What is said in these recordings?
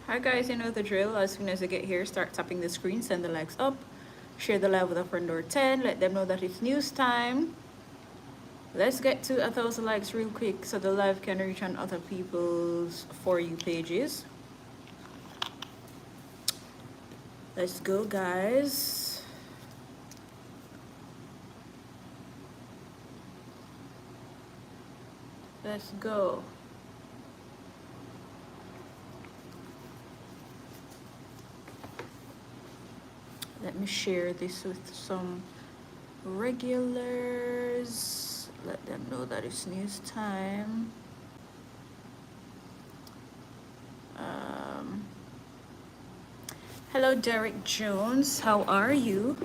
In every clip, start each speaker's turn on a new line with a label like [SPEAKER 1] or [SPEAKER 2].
[SPEAKER 1] Hi guys, you know the drill. As soon as you get here, start tapping the screen, send the likes up, share the live with a friend or 10, let them know that it's news time. Let's get to 1,000 likes real quick so the live can reach on other people's For You pages. Let's go, guys. Let's go. Let me share this with some regulars. Let them know that it's news time. Um, Hello, Derek Jones. How are you?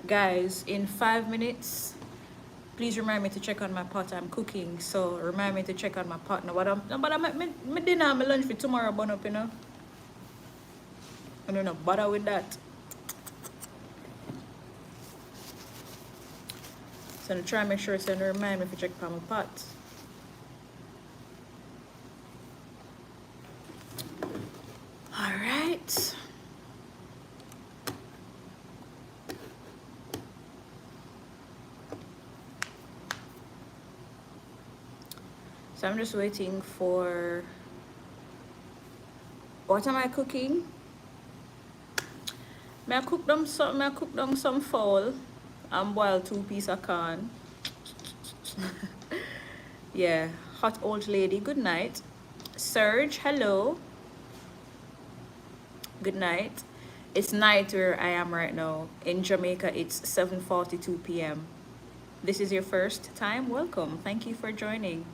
[SPEAKER 1] Guys, in 5 minutes, please remind me to check on my pot. I'm cooking, so remind me to check on my pot. Now, but I'm my dinner, my lunch for tomorrow, burn up, you know. I don't know, bother with that. So I'm try and make sure it's gonna remind me to check on my pot. All right. So I'm just waiting for. What am I cooking? May I cook them some fowl and boil 2 pieces of corn. Yeah, hot old lady, good night. Serge, hello. Good night. It's night where I am right now. In Jamaica, it's 7:42 p.m. This is your first time? Welcome. Thank you for joining.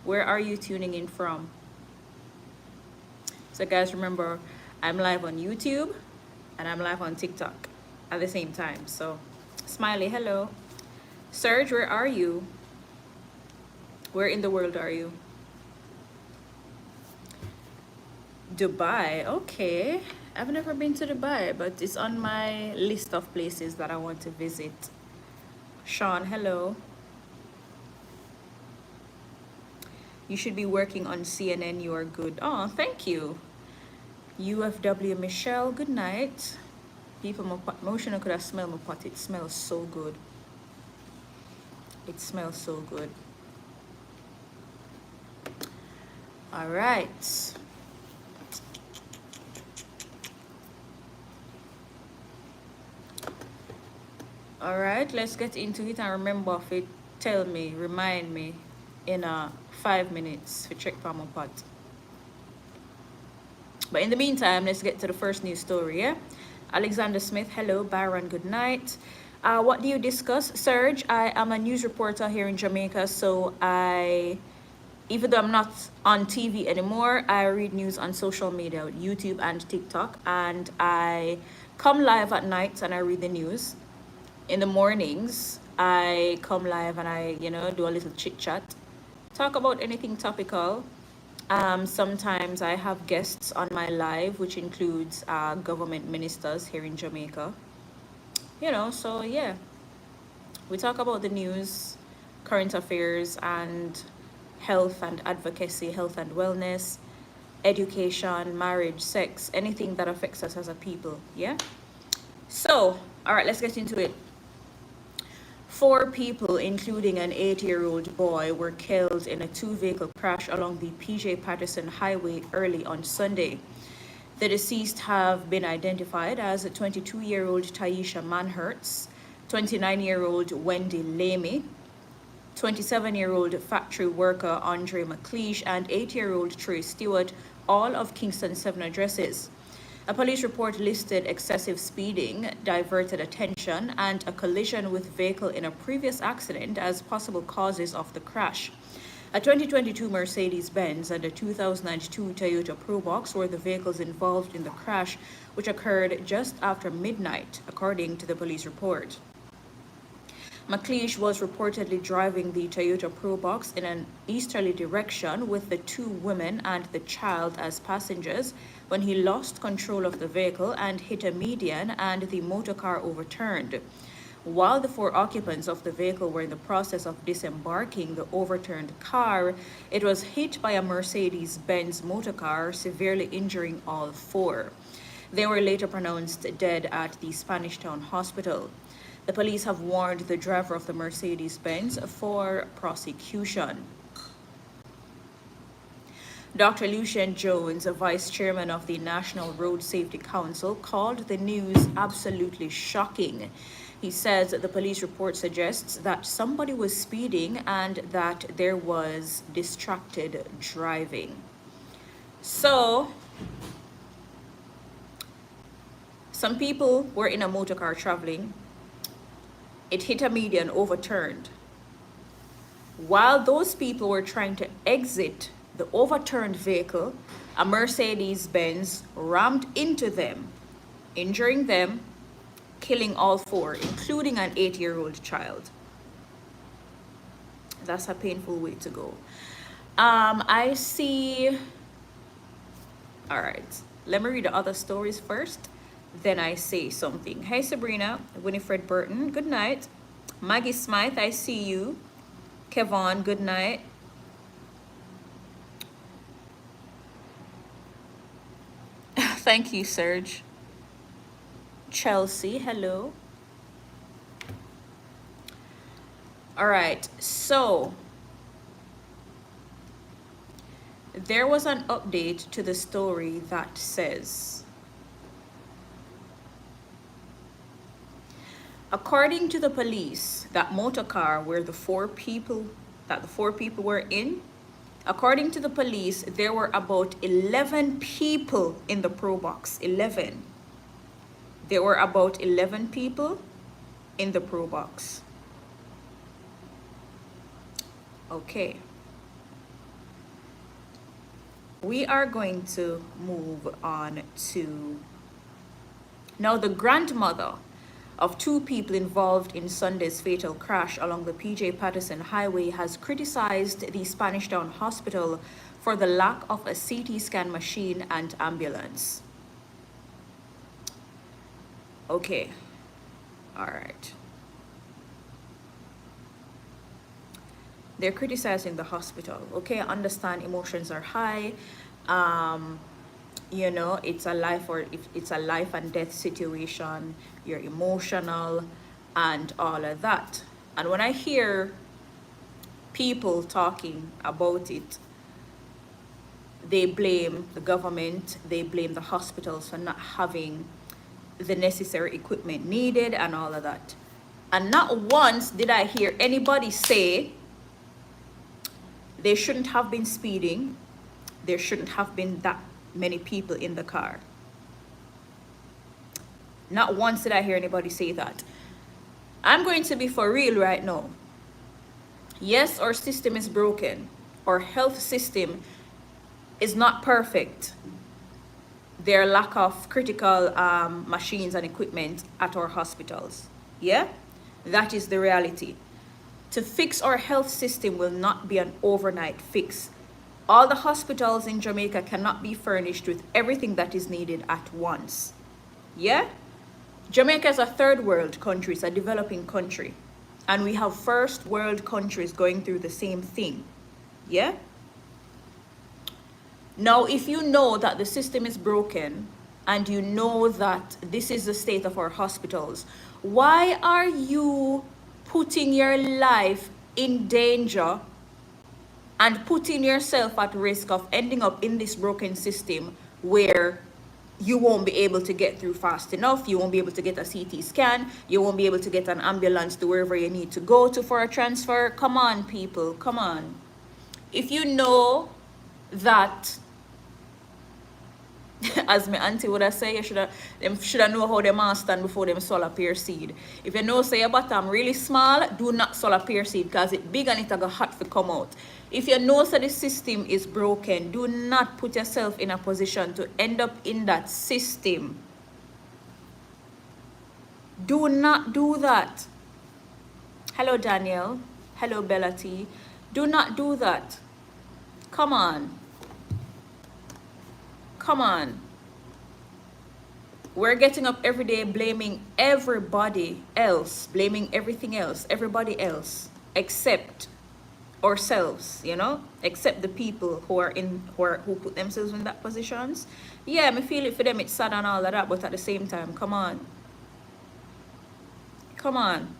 [SPEAKER 1] Where are you tuning in from? So guys, remember, I'm live on YouTube and I'm live on TikTok at the same time. So, Smiley, hello. Serge, where are you? Where in the world are you? Dubai, okay. I've never been to Dubai, but it's on my list of places that I want to visit. Sean, hello. You should be working on CNN. You are good. Oh, thank you. UFW Michelle, good night. People, my motion could have smelled my pot. It smells so good. It smells so good. All right. All right, let's get into it and remember if it tell me, remind me in 5 minutes to check for my pot. But in the meantime, let's get to the first news story, yeah? Alexander Smith, hello. Byron, good night. What do you discuss? Serge, I am a news reporter here in Jamaica, so even though I'm not on TV anymore, I read news on social media, YouTube and TikTok, and I come live at night and I read the news. In the mornings, I come live and I, do a little chit chat, talk about anything topical. Sometimes I have guests on my live, which includes government ministers here in Jamaica. So yeah, we talk about the news, current affairs, and health and advocacy, health and wellness, education, marriage, sex, anything that affects us as a people. Yeah. So, all right, let's get into it. 4 people, including an 8-year-old boy, were killed in a 2-vehicle crash along the PJ Patterson Highway early on Sunday. The deceased have been identified as 22-year-old Taisha Manhertz, 29-year-old Wendy Lamy, 27-year-old factory worker Andre McLeish, and 8-year-old Trey Stewart, all of Kingston 7 addresses. A police report listed excessive speeding, diverted attention, and a collision with vehicle in a previous accident as possible causes of the crash. A 2022 Mercedes-Benz and a 2002 Toyota Probox were the vehicles involved in the crash, which occurred just after midnight, according to the police report. McLeish was reportedly driving the Toyota Probox in an easterly direction with the 2 women and the child as passengers when he lost control of the vehicle and hit a median and the motor car overturned. While the four occupants of the vehicle were in the process of disembarking the overturned car, it was hit by a Mercedes-Benz motor car, severely injuring all four. They were later pronounced dead at the Spanish Town Hospital. The police have warned the driver of the Mercedes-Benz for prosecution. Dr. Lucian Jones, a vice chairman of the National Road Safety Council, called the news absolutely shocking. He says the police report suggests that somebody was speeding and that there was distracted driving. So, some people were in a motor car traveling. It hit a median, overturned. While those people were trying to exit the overturned vehicle, a Mercedes-Benz rammed into them, injuring them, killing all four, including an 8-year-old child. That's a painful way to go. I see. All right, let me read the other stories first, then I say something. Hey Sabrina, Winifred Burton, good night. Maggie Smythe, I see you. Kevon, good night. Thank you, Serge. Chelsea, hello. All right, so there was an update to the story that says, according to the police, that motor car where the four people were in, according to the police, there were about 11 people in the Pro Box. 11. There were about 11 people in the Pro Box. Okay. We are going to move on to now the grandmother of two people involved in Sunday's fatal crash along the PJ Patterson Highway has criticized the Spanish Town Hospital for the lack of a CT scan machine and ambulance. Okay, all right. They're criticizing the hospital. Okay, I understand emotions are high. You know, it's a life and death situation. You're emotional and all of that. And when I hear people talking about it, they blame the government, they blame the hospitals for not having the necessary equipment needed and all of that. And not once did I hear anybody say they shouldn't have been speeding, there shouldn't have been that many people in the car. Not once did I hear anybody say that. I'm going to be for real right now. Yes, our system is broken. Our health system is not perfect. There are lack of critical machines and equipment at our hospitals. Yeah, that is the reality. To fix our health system will not be an overnight fix. All the hospitals in Jamaica cannot be furnished with everything that is needed at once. Yeah? Jamaica is a third world country, it's a developing country. And we have first world countries going through the same thing. Yeah? Now, if you know that the system is broken and you know that this is the state of our hospitals, why are you putting your life in danger and putting yourself at risk of ending up in this broken system where you won't be able to get through fast enough, you won't be able to get a CT scan, you won't be able to get an ambulance to wherever you need to go to for a transfer? Come on, people, come on. If you know that, as my auntie would have said, them should have know how them are stand before them sow a pear seed. If you know say your bottom really small, do not sow a pear seed because it big and it go hot to come out. If you know that the system is broken, do not put yourself in a position to end up in that system. Do not do that. Hello, Daniel. Hello, Bella T. Do not do that. Come on. Come on. We're getting up every day blaming everybody else, blaming everything else, everybody else, except ourselves, you know, except the people who are who put themselves in that positions. Yeah, me feel it for them, it's sad and all of that, but at the same time, come on. Come on.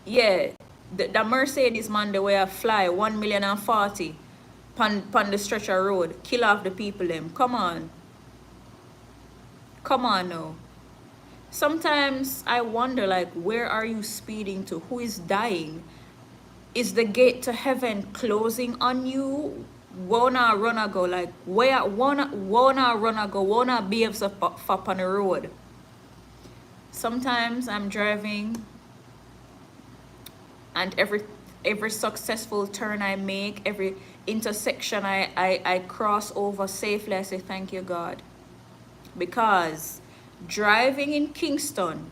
[SPEAKER 1] Yeah, the Mercedes man, the way I fly 1,040,000 pon the stretcher road, kill off the people them. Come on. Come on now. Sometimes I wonder, like, where are you speeding to? Who is dying? Is the gate to heaven closing on you? Wanna run go, like, where wanna run go, wanna behaves up on the road. Sometimes I'm driving and every successful turn I make, every intersection I cross over safely, I say thank you, God. Because driving in Kingston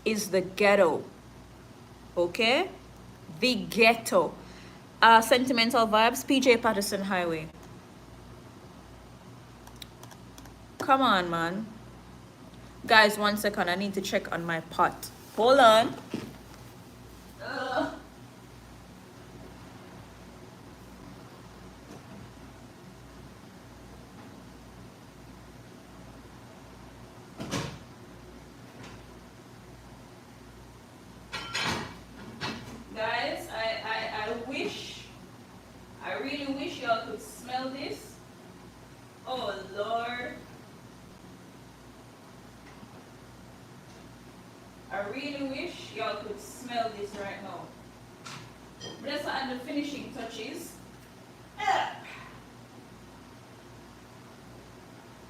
[SPEAKER 1] is the ghetto. Okay? The ghetto. Sentimental Vibes, PJ Patterson Highway. Come on, man. Guys, 1 second. I need to check on my pot. Hold on. Guys, I really wish y'all could smell this. Oh, Lord. I really wish y'all could smell this right now. Let's add the finishing touches.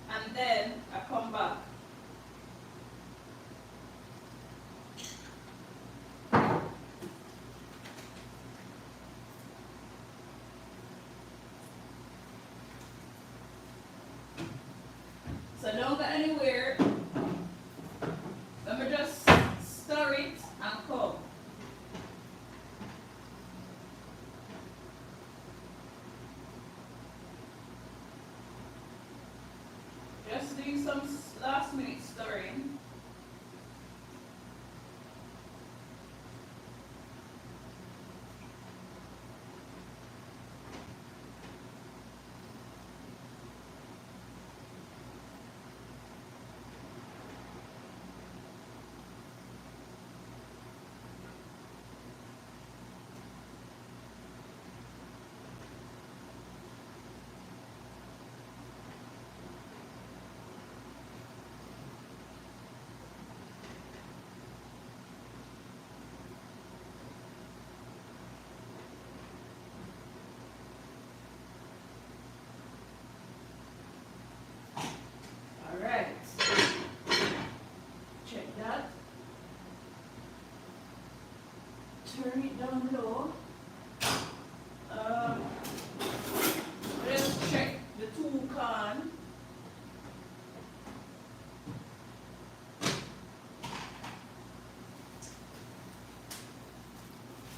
[SPEAKER 1] And then I come back. So don't go anywhere. Let me just stir it and come. Just doing some last minute stirring. Alright. Check that. Turn it down low. Let's check the two can.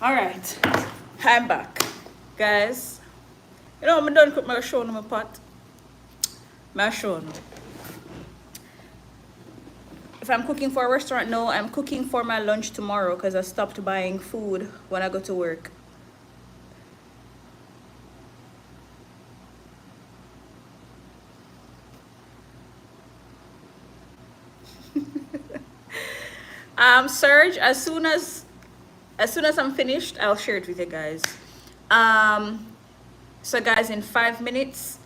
[SPEAKER 1] Alright, I'm back. Guys, you know, I'm done cook my show in my pot. My show. If I'm cooking for a restaurant, no, I'm cooking for my lunch tomorrow because I stopped buying food when I go to work. Serge, as soon as I'm finished, I'll share it with you guys. So guys, in 5 minutes,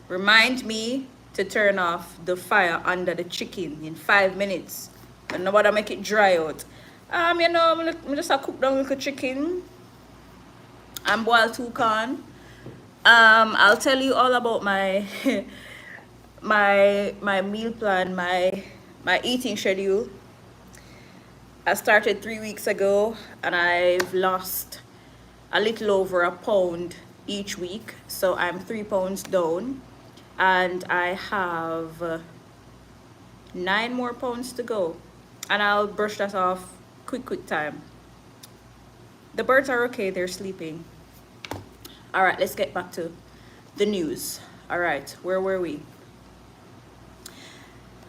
[SPEAKER 1] remind me to turn off the fire under the chicken in 5 minutes. And nobody make it dry out. You know, I'm just cook down little chicken and boil 2 corn. I'll tell you all about my my meal plan, my eating schedule. I started 3 weeks ago and I've lost a little over a pound each week. So I'm 3 pounds down and I have 9 more pounds to go. And I'll brush that off quick time. The birds are okay, they're sleeping. All right, let's get back to the news. All right, where were we?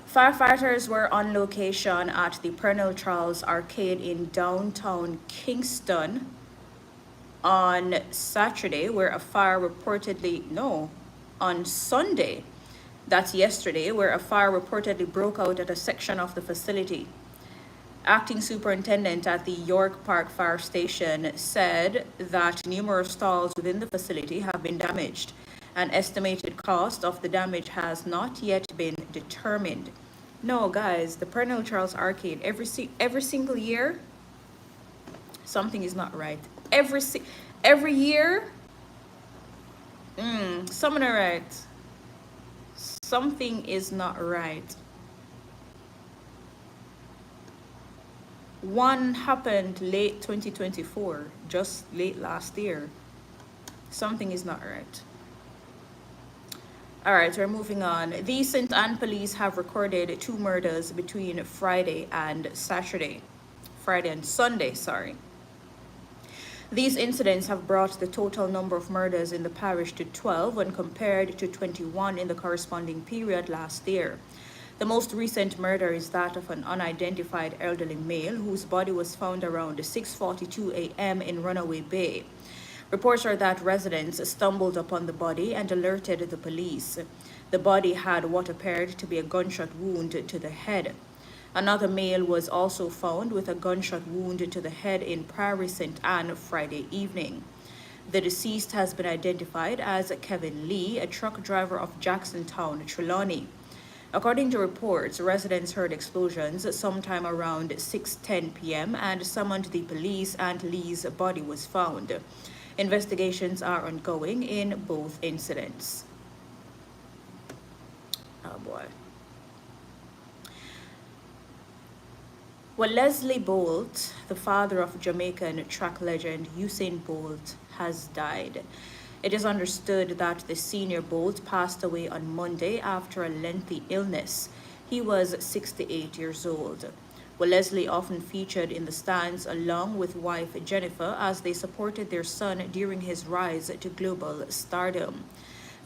[SPEAKER 1] Firefighters were on location at the Pernell Charles Arcade in downtown Kingston on Saturday, where a fire reportedly, no, on Sunday, that's yesterday, where a fire reportedly broke out at a section of the facility. Acting superintendent at the York Park Fire Station said that numerous stalls within the facility have been damaged. An estimated cost of the damage has not yet been determined. No, guys, the Pernell Charles Arcade, every single year, something is not right. Every year, something not right. Something is not right. One happened late 2024, just late last year. Something is not right. All right, we're moving on. The St. Anne police have recorded 2 murders between Friday and Sunday, sorry. These incidents have brought the total number of murders in the parish to 12 when compared to 21 in the corresponding period last year. The most recent murder is that of an unidentified elderly male whose body was found around 6:42 a.m. in Runaway Bay. Reports are that residents stumbled upon the body and alerted the police. The body had what appeared to be a gunshot wound to the head. Another male was also found with a gunshot wound to the head in Prairie St. Anne Friday evening. The deceased has been identified as Kevin Lee, a truck driver of Jacksontown, Trelawney. According to reports, residents heard explosions sometime around 6:10 p.m. and summoned the police, and Lee's body was found. Investigations are ongoing in both incidents. Oh boy. Well, Leslie Bolt, the father of Jamaican track legend Usain Bolt, has died. It is understood that the senior Bolt passed away on Monday after a lengthy illness. He was 68 years old. Well, Leslie often featured in the stands along with wife Jennifer as they supported their son during his rise to global stardom.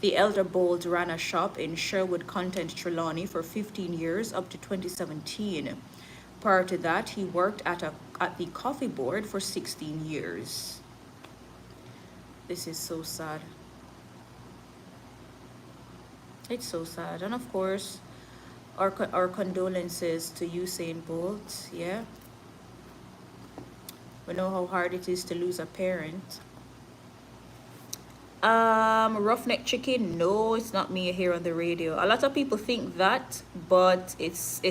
[SPEAKER 1] The elder Bolt ran a shop in Sherwood Content, Trelawney for 15 years up to 2017. Prior to that, he worked at the coffee board for 16 years. This is so sad. It's so sad. And of course, our condolences to Usain Bolt. Yeah, we know how hard it is to lose a parent. Roughneck Chicken, no, it's not me here on the radio. A lot of people think that, but it's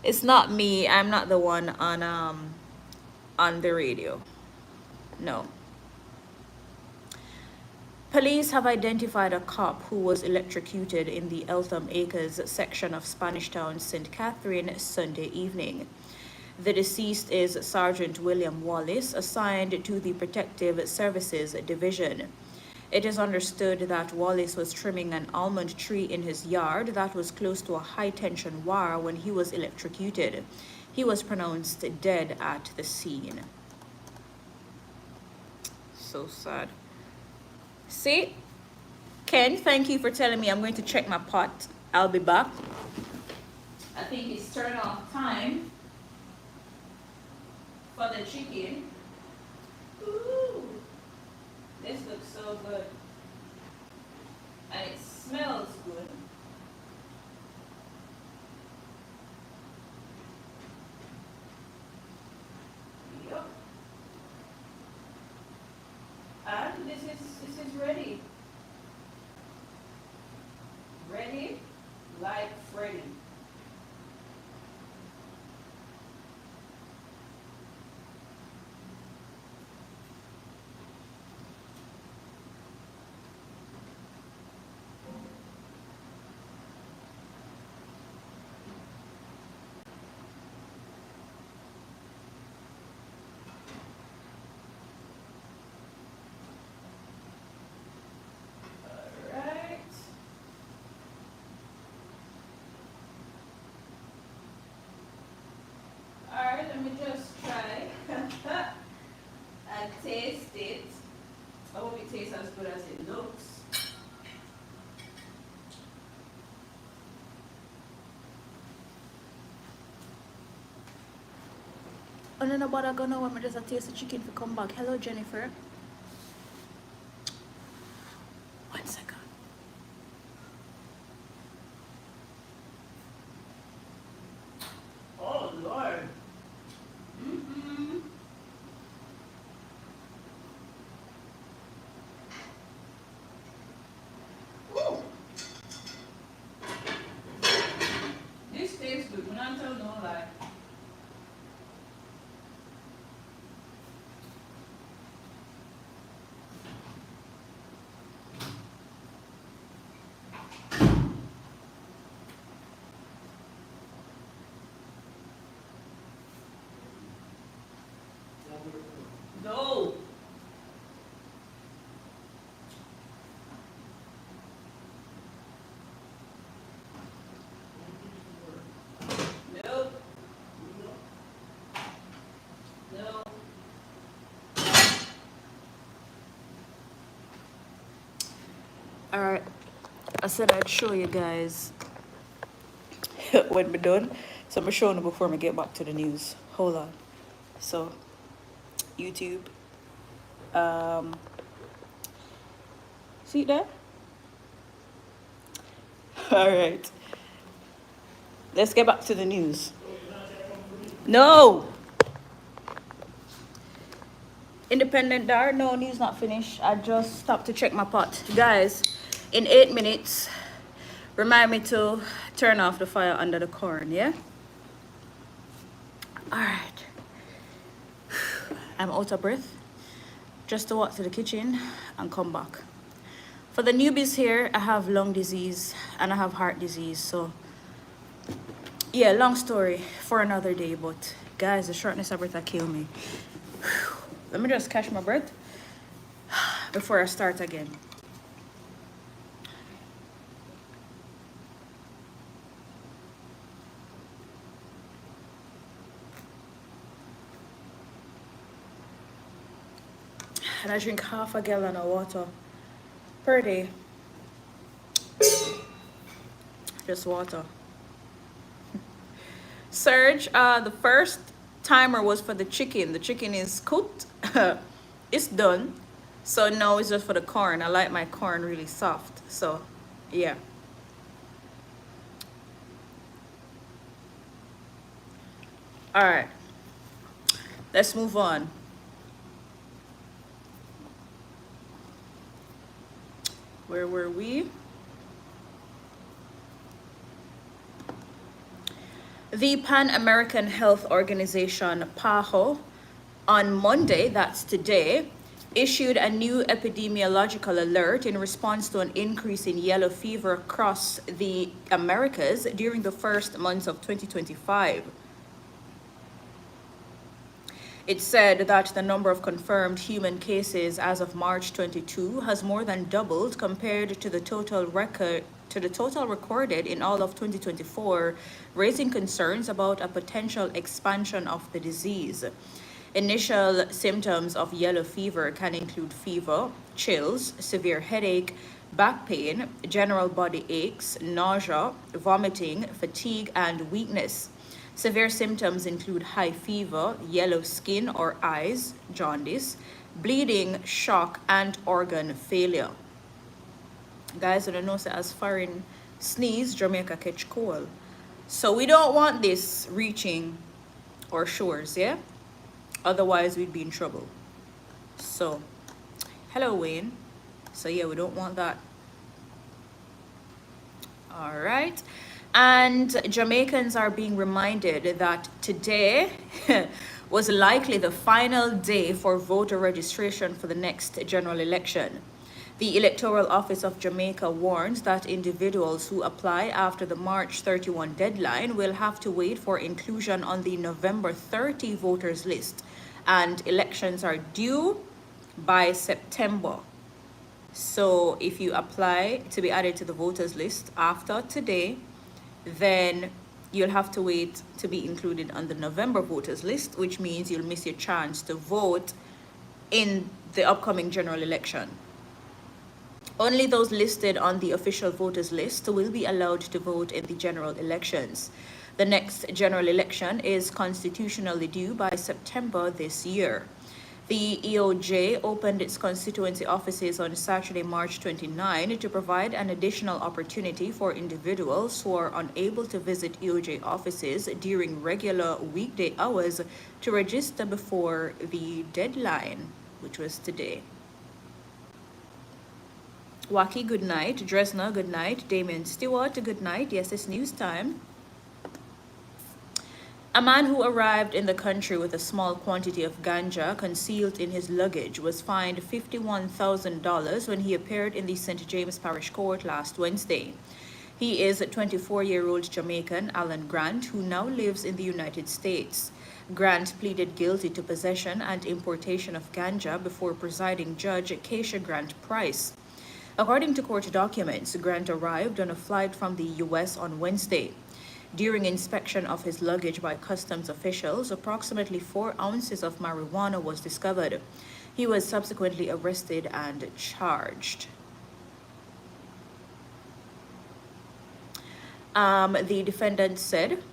[SPEAKER 1] it's not me. I'm not the one on the radio. No. Police have identified a cop who was electrocuted in the Eltham Acres section of Spanish Town, St. Catherine, Sunday evening. The deceased is Sergeant William Wallace, assigned to the Protective Services Division. It is understood that Wallace was trimming an almond tree in his yard that was close to a high-tension wire when he was electrocuted. He was pronounced dead at the scene. So sad. See? Ken, thank you for telling me. I'm going to check my pot. I'll be back. I think it's turn off time for the chicken. Ooh, this looks so good. And it smells good. Yep. And this is ready. Ready like Freddy. Let me just try and taste it. I hope it tastes as good as it looks. Oh, no, but I gonna want me just a taste of chicken to come back. Hello, Jennifer. 1 second. Oh, Lord. Ooh. This tastes good. When I tell no lie. No. No. No. Alright. I said I'd show you guys when we're done. So I'm showing you before we get back to the news. Hold on. So YouTube. See that? Alright. Let's get back to the news. No! Independent Dar, no, news not finished. I just stopped to check my pot. Guys, in 8 minutes, remind me to turn off the fire under the corn, yeah? Alright. I'm out of breath. Just to walk to the kitchen and come back. For the newbies here, I have lung disease and I have heart disease. So, yeah, long story for another day. But, guys, the shortness of breath kill me. Let me just catch my breath before I start again. And I drink half a gallon of water per day. Just water. Serge, the first timer was for the chicken. The chicken is cooked. It's done. So now it's just for the corn. I like my corn really soft. So, yeah. All right. Let's move on. Where were we? The Pan American Health Organization, PAHO, on Monday, that's today, issued a new epidemiological alert in response to an increase in yellow fever across the Americas during the first months of 2025. It said that the number of confirmed human cases as of March 22 has more than doubled compared to the total recorded in all of 2024, raising concerns about a potential expansion of the disease. Initial symptoms of yellow fever can include fever, chills, severe headache, back pain, general body aches, nausea, vomiting, fatigue, and weakness. Severe symptoms include high fever, yellow skin or eyes, jaundice, bleeding, shock, and organ failure. Guys, I don't know, say as foreign sneeze, Jamaica catch cold. So we don't want this reaching our shores, yeah? Otherwise, we'd be in trouble. So, hello, Wayne. So, yeah, we don't want that. All right. And Jamaicans are being reminded that today was likely the final day for voter registration for the next general election. The Electoral Office of Jamaica warns that individuals who apply after the March 31 deadline will have to wait for inclusion on the November 30 voters list, and elections are due by September. So if you apply to be added to the voters list after today, then you'll have to wait to be included on the November voters list, which means you'll miss your chance to vote in the upcoming general election. Only those listed on the official voters list will be allowed to vote in the general elections. The next general election is constitutionally due by September this year. The EOJ opened its constituency offices on Saturday, March 29, to provide an additional opportunity for individuals who are unable to visit EOJ offices during regular weekday hours to register before the deadline, which was today. Waki, good night. Dresner, good night. Damien Stewart, good night. Yes, it's news time. A man who arrived in the country with a small quantity of ganja concealed in his luggage was fined $51,000 when he appeared in the St. James Parish Court last Wednesday. He is a 24-year-old Jamaican, Alan Grant, who now lives in the United States. Grant pleaded guilty to possession and importation of ganja before presiding judge Keisha Grant Price. According to court documents, Grant arrived on a flight from the U.S. on Wednesday. During inspection of his luggage by customs officials, approximately 4 ounces of marijuana was discovered. He was subsequently arrested and charged. The defendant said,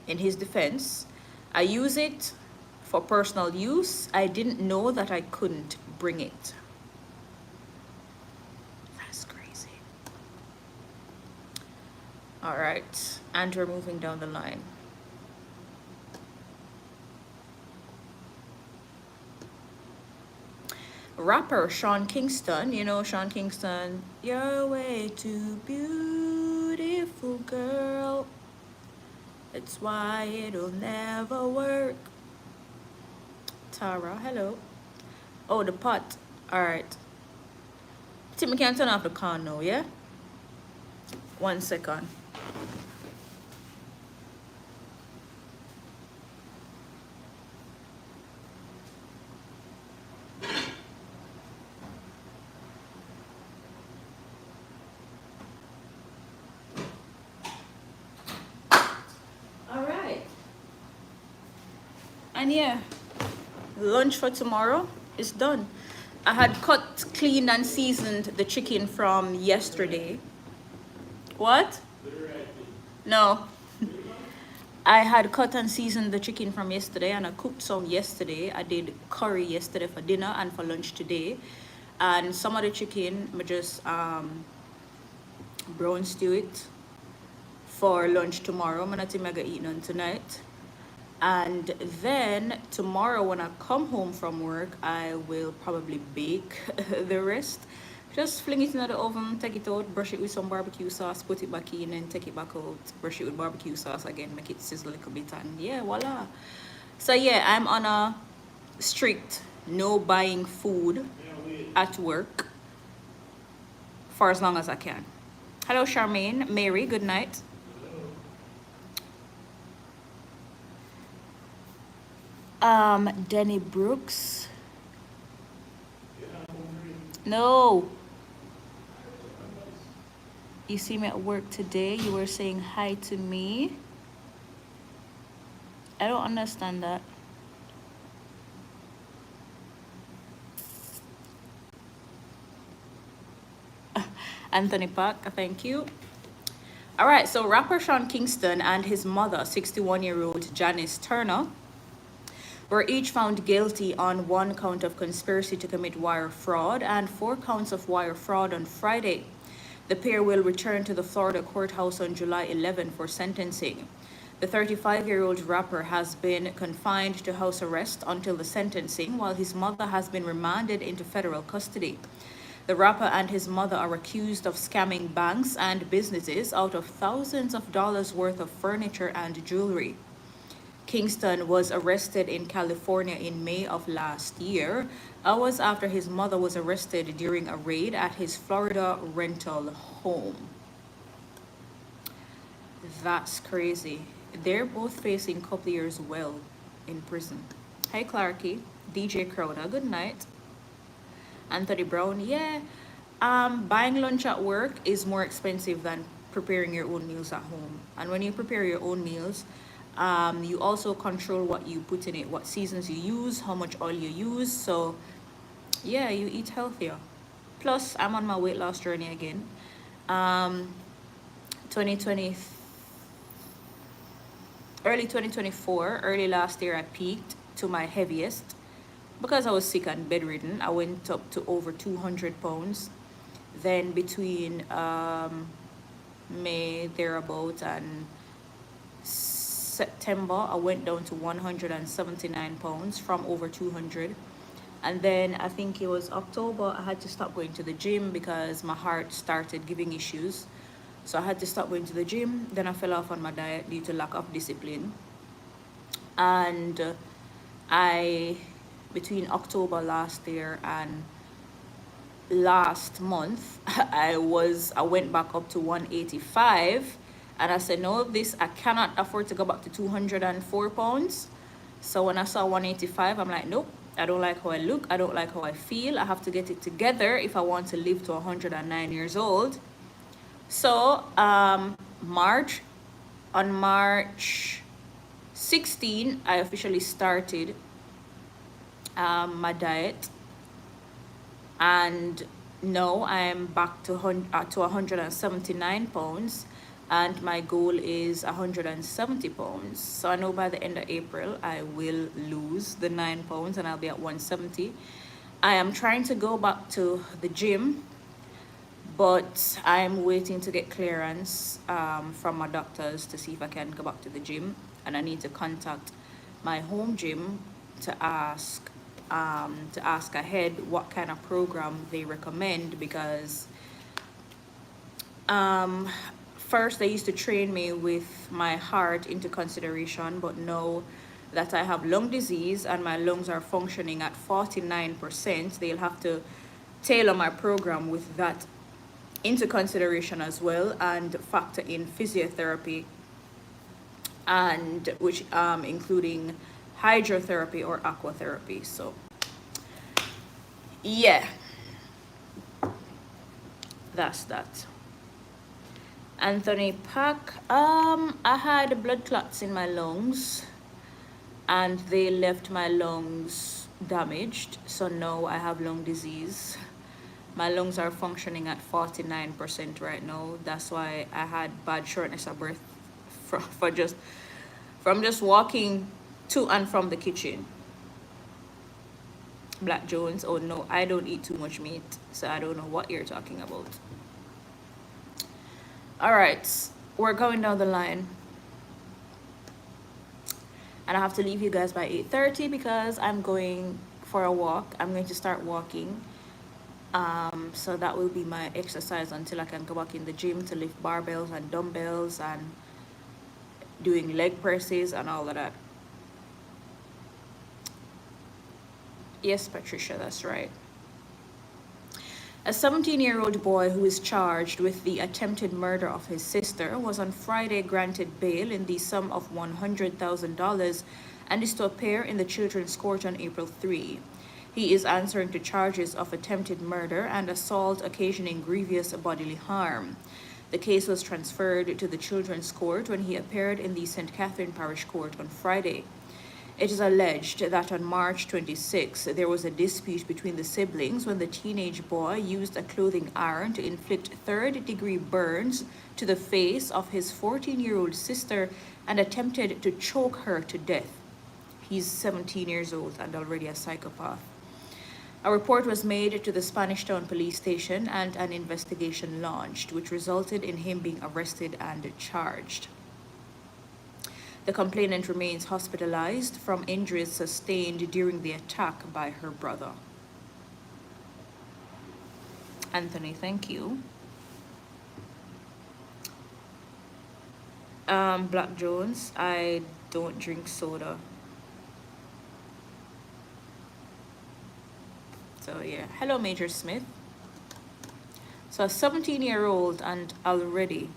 [SPEAKER 1] in his defense, "I use it for personal use. I didn't know that I couldn't bring it." That's crazy. All right, and we're moving down the line. Rapper Sean Kingston, you know Sean Kingston, "You're way too beautiful, girl. That's why it'll never work." Tara, hello. Oh, the pot. All right. Tim, we can turn off the con now, yeah? 1 second. All right. And yeah, lunch for tomorrow is done. I had cut, cleaned, and seasoned the chicken from yesterday. What? No. I had cut and seasoned the chicken from yesterday, and I cooked some yesterday. I did curry yesterday for dinner and for lunch today. And some of the chicken, I just brown stew it for lunch tomorrow. I'm not going to eat none tonight. And then tomorrow when I come home from work, I will probably bake the rest. Just fling it into the oven, take it out, brush it with some barbecue sauce, put it back in, and take it back out, brush it with barbecue sauce again, make it sizzle a little bit, and yeah, voila. So yeah, I'm on a strict no buying food at work for as long as I can. Hello, Charmaine. Mary, good night. Denny Brooks. No. You see me at work today. You were saying hi to me. I don't understand that. Anthony Park, thank you. All right, so rapper Sean Kingston and his mother, 61-year-old Janice Turner, were each found guilty on 1 count of conspiracy to commit wire fraud and 4 counts of wire fraud on Friday. The pair will return to the Florida courthouse on July 11 for sentencing. The 35-year-old rapper has been confined to house arrest until the sentencing, while his mother has been remanded into federal custody. The rapper and his mother are accused of scamming banks and businesses out of thousands of dollars worth of furniture and jewelry. Kingston was arrested in California in May of last year, hours after his mother was arrested during a raid at his Florida rental home. That's crazy. They're both facing a couple years well in prison. Hey, Clarky. DJ Crowder, good night. Anthony Brown, yeah. Buying lunch at work is more expensive than preparing your own meals at home. And when you prepare your own meals, you also control what you put in it, what seasons you use, how much oil you use. So yeah, you eat healthier. Plus, I'm on my weight loss journey again. 2020 early 2024, early last year, I peaked to my heaviest. Because I was sick and bedridden, I went up to over 200 pounds. Then between May thereabouts and September, I went down to 179 pounds from over 200. And then I think it was October, I had to stop going to the gym because my heart started giving issues. So I had to stop going to the gym. Then I fell off on my diet due to lack of discipline. And I, between October last year and last month, I went back up to 185, and I said, no, this, I cannot afford to go back to 204 pounds. So when I saw 185, I'm like, nope, I don't like how I look, I don't like how I feel, I have to get it together if I want to live to 109 years old. So March 16, I officially started my diet, and now I am back to 179 pounds, and my goal is 170 pounds. So I know by the end of April I will lose the 9 pounds and I'll be at 170. I am trying to go back to the gym, but I'm waiting to get clearance from my doctors to see if I can go back to the gym, and I need to contact my home gym to ask ahead what kind of program they recommend, because first they used to train me with my heart into consideration, but now that I have lung disease and my lungs are functioning at 49%, they'll have to tailor my program with that into consideration as well, and factor in physiotherapy, and which including hydrotherapy or aquatherapy. So yeah, that's that. Anthony Pack, I had blood clots in my lungs and they left my lungs damaged, so now I have lung disease. My lungs are functioning at 49% right now. That's why I had bad shortness of breath from just walking to and from the kitchen. Black Jones, oh no, I don't eat too much meat, so I don't know what you're talking about. All right, we're going down the line, and I have to leave you guys by 8:30 because I'm going for a walk. I'm going to start walking. So that will be my exercise until I can go back in the gym to lift barbells and dumbbells and doing leg presses and all of that. Yes, Patricia, that's right. A 17-year-old boy who is charged with the attempted murder of his sister was on Friday granted bail in the sum of $100,000 and is to appear in the Children's Court on April 3. He is answering to charges of attempted murder and assault occasioning grievous bodily harm. The case was transferred to the Children's Court when he appeared in the St. Catherine Parish Court on Friday. It is alleged that on March 26, there was a dispute between the siblings when the teenage boy used a clothing iron to inflict third-degree burns to the face of his 14-year-old sister and attempted to choke her to death. He's 17 years old and already a psychopath. A report was made to the Spanish Town Police Station and an investigation launched, which resulted in him being arrested and charged. The complainant remains hospitalized from injuries sustained during the attack by her brother. Anthony, thank you. Black Jones, I don't drink soda. So yeah, hello Major Smith. So a 17-year-old and already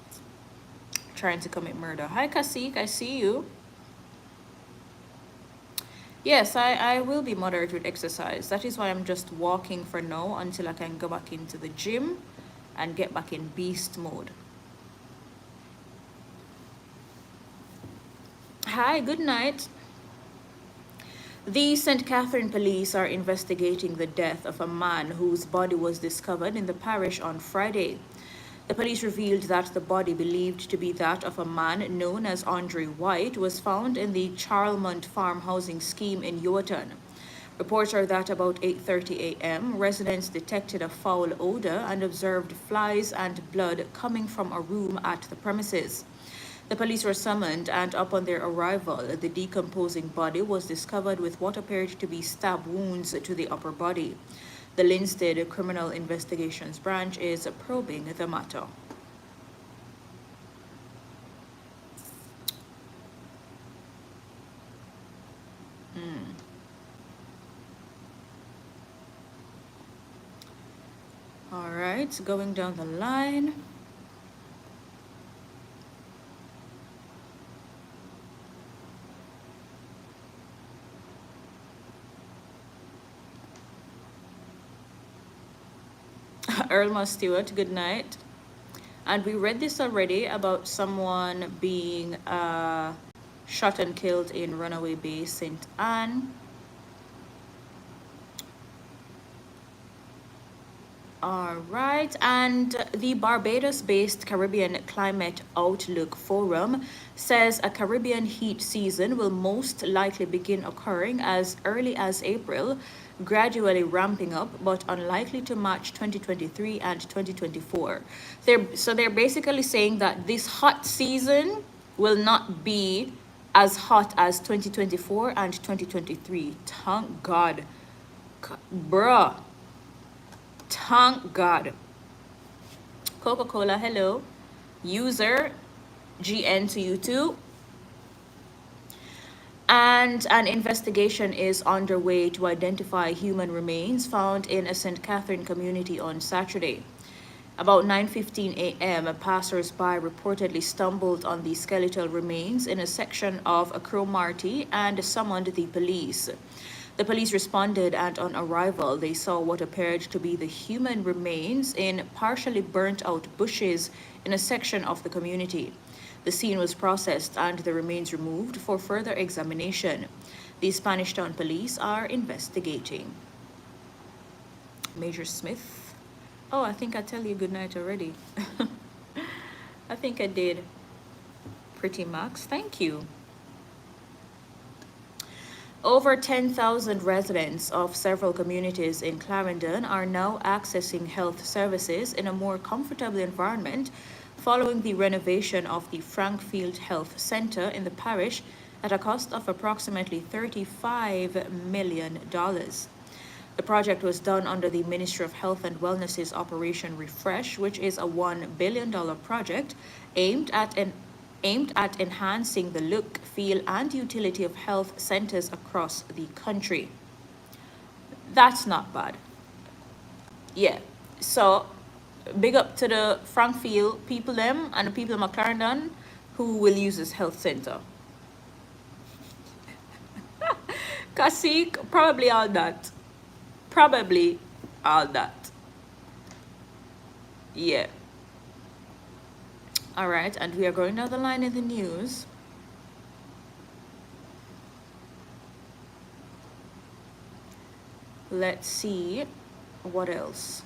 [SPEAKER 1] trying to commit murder. Hi Kasik, I see you. Yes, I will be moderate with exercise. That is why I'm just walking for now until I can go back into the gym and get back in beast mode. Hi, good night. The St. Catherine police are investigating the death of a man whose body was discovered in the parish on Friday. The police revealed that the body, believed to be that of a man known as Andre White, was found in the Charlemont Farm housing scheme in Yoaton. Reports are that about 8:30 a.m., residents detected a foul odor and observed flies and blood coming from a room at the premises. The police were summoned, and upon their arrival, the decomposing body was discovered with what appeared to be stab wounds to the upper body. The Linstead Criminal Investigations Branch is probing the matter. All right, going down the line. Irma Stewart, good night. And we read this already about someone being shot and killed in Runaway Bay, St. Anne. All right, and the Barbados-based Caribbean Climate Outlook Forum says a Caribbean heat season will most likely begin occurring as early as April, gradually ramping up, but unlikely to match 2023 and 2024. So they're basically saying that this hot season will not be as hot as 2024 and 2023. Thank God. Bruh. Thank God. Coca-Cola, hello. User, GN to you too. And an investigation is underway to identify human remains found in a St. Catherine community on Saturday. About 9:15 a.m., passers-by reportedly stumbled on the skeletal remains in a section of Cromarty and summoned the police. The police responded, and on arrival, they saw what appeared to be the human remains in partially burnt-out bushes in a section of the community. The scene was processed and the remains removed for further examination. The Spanish Town Police are investigating. Major Smith. Oh, I think I tell you good night already. I think I did. Pretty Max, thank you. Over 10,000 residents of several communities in Clarendon are now accessing health services in a more comfortable environment following the renovation of the Frankfield Health Centre in the parish at a cost of approximately $35 million. The project was done under the Ministry of Health and Wellness's Operation Refresh, which is a $1 billion project aimed at enhancing the look, feel, and utility of health centers across the country. That's not bad. Yeah. So, big up to the Frankfield people them and the people of McClarendon who will use this health center. Kasik, probably all that. Probably all that. Yeah. All right, and we are going down the line in the news. Let's see what else.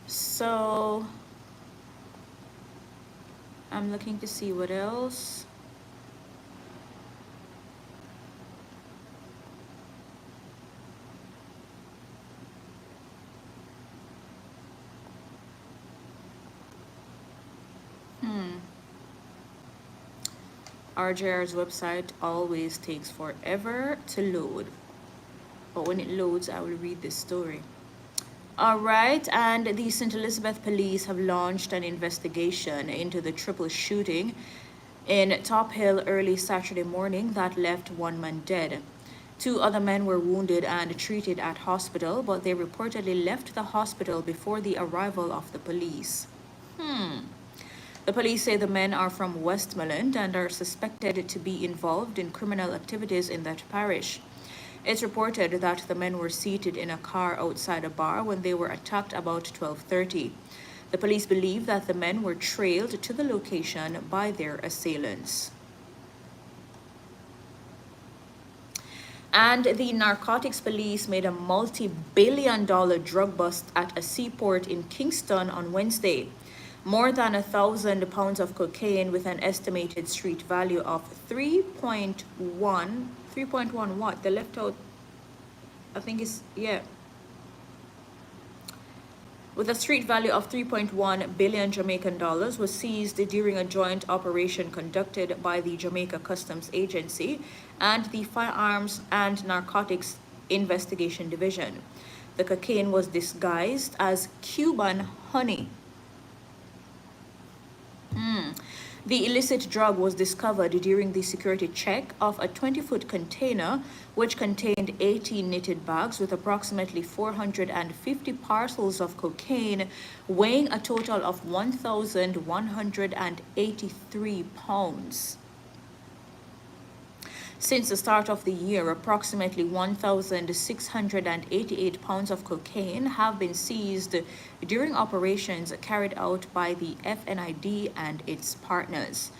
[SPEAKER 1] So I'm looking to see what else. RJR's website always takes forever to load, but when it loads, I will read this story. All right, and the St. Elizabeth Police have launched an investigation into the triple shooting in Top Hill early Saturday morning that left one man dead. 2 other men were wounded and treated at hospital, but they reportedly left the hospital before the arrival of the police. The police say the men are from Westmoreland and are suspected to be involved in criminal activities in that parish. It's reported that the men were seated in a car outside a bar when they were attacked about 12:30. The police believe that the men were trailed to the location by their assailants. And the narcotics police made a multi-billion-dollar drug bust at a seaport in Kingston on Wednesday. More than 1,000 pounds of cocaine with an estimated street value of 3.1 what? They left out, I think it's, yeah, with a street value of 3.1 billion Jamaican dollars was seized during a joint operation conducted by the Jamaica Customs Agency and the Firearms and Narcotics Investigation Division. The cocaine was disguised as Cuban honey. The illicit drug was discovered during the security check of a 20-foot container which contained 18 knitted bags with approximately 450 parcels of cocaine weighing a total of 1,183 pounds. Since the start of the year, approximately 1,688 pounds of cocaine have been seized during operations carried out by the FNID and its partners.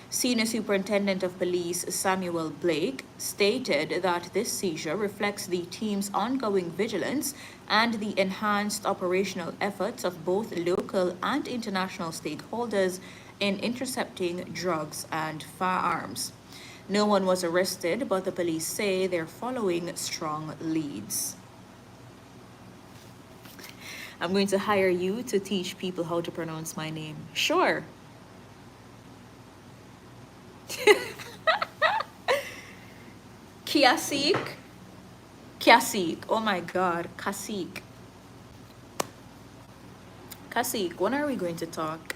[SPEAKER 1] Senior Superintendent of Police Samuel Blake stated that this seizure reflects the team's ongoing vigilance and the enhanced operational efforts of both local and international stakeholders in intercepting drugs and firearms. No one was arrested, but the police say they're following strong leads. I'm going to hire you to teach people how to pronounce my name. Sure. Kiasik. Kiasik. Oh my God. Kasik. Kasik, when are we going to talk?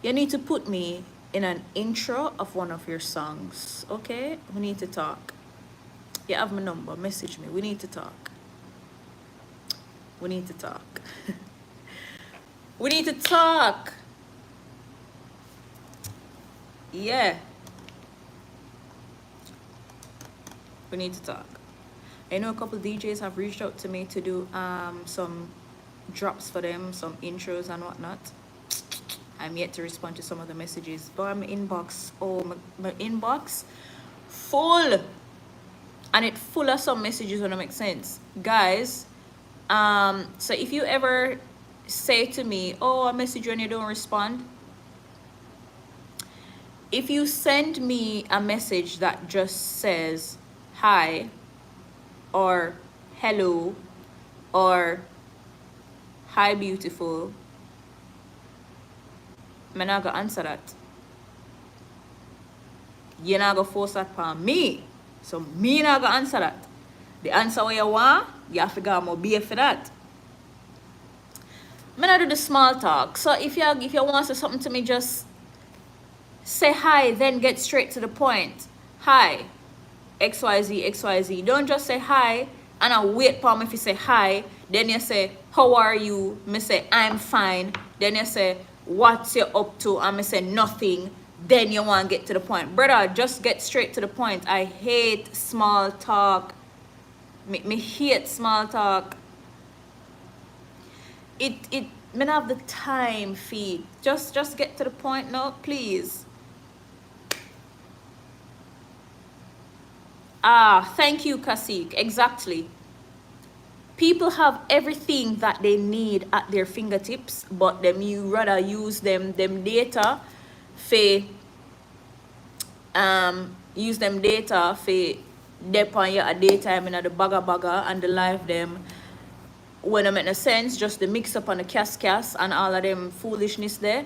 [SPEAKER 1] You need to put me in an intro of one of your songs, okay? We need to talk. You have my number, message me. We need to talk. We need to talk. We need to talk. Yeah. We need to talk. I know a couple DJs have reached out to me to do some drops for them, some intros and whatnot. I'm yet to respond to some of the messages, but my inbox, my inbox full, and it full of some messages when it makes sense, guys. So if you ever say to me, oh, I message you and you don't respond, if you send me a message that just says hi or hello or hi beautiful, I'm not gonna answer that. You're not gonna force that upon me. So me not gonna answer that. The answer what you want, you have to go more be for that. I'm not do the small talk. So if you want to say something to me, just say hi, then get straight to the point. Hi, XYZ, XYZ. Don't just say hi and I wait for me if you say hi. Then you say, how are you? Me say, I'm fine. Then you say, what's you up to? And me say, nothing. Then you want to get to the point. Brother, just get straight to the point. I hate small talk. Me hate small talk. Me not have the time, feed. Just get to the point now, please. Thank you, Kasik. Exactly. People have everything that they need at their fingertips, but them you rather use them data for use them data for depend your daytime in the bagger and the life them when it make no sense, just the mix up on the cas and all of them foolishness there.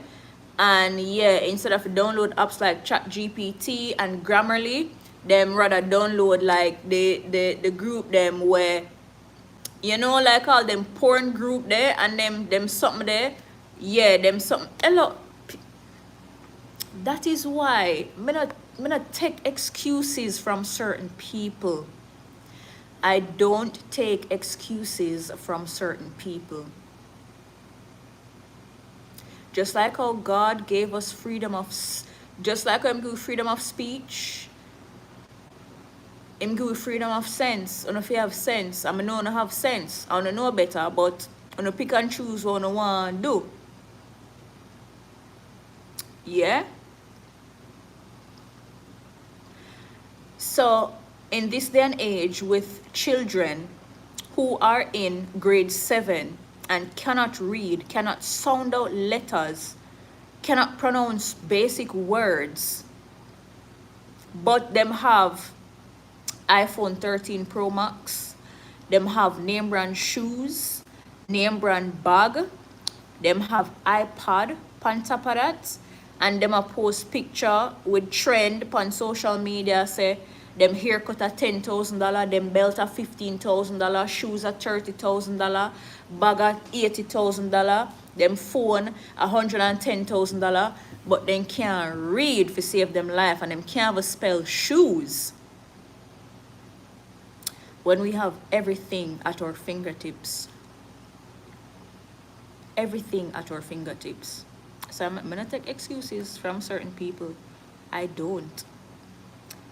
[SPEAKER 1] And yeah, instead of download apps like ChatGPT and Grammarly, them rather download like the group them where, you know, like all them porn group there and them something there. Yeah, them something. Hello. That is why me not take excuses from certain people. I don't take excuses from certain people. Just like how God gave us freedom of, just like how Him give freedom of speech, Him give freedom of sense. And if you have sense, I know I have sense, I don't know better, but I pick and choose what I want to do. Yeah? So in this day and age with children who are in grade 7 and cannot read, cannot sound out letters, cannot pronounce basic words, but them have iPhone 13 Pro Max, them have name brand shoes, name brand bag, them have iPad on top of that, and them a post picture with trend on social media, say them haircut at $10,000, them belt at $15,000, shoes at $30,000, bag at $80,000, them phone $110,000, but them can't read to save them life, and them can't even spell shoes. When we have everything at our fingertips, everything at our fingertips. So I'm gonna take excuses from certain people. I don't.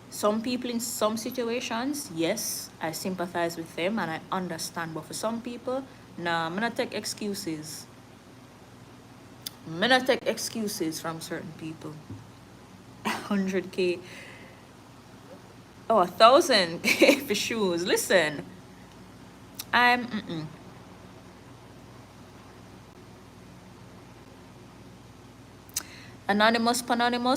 [SPEAKER 1] Some people in some situations, yes, I sympathize with them and I understand, but for some people, nah, I'm gonna take excuses. I'm gonna take excuses from certain people. 100K. Oh, 1,000 for shoes. Listen, I'm Anonymous,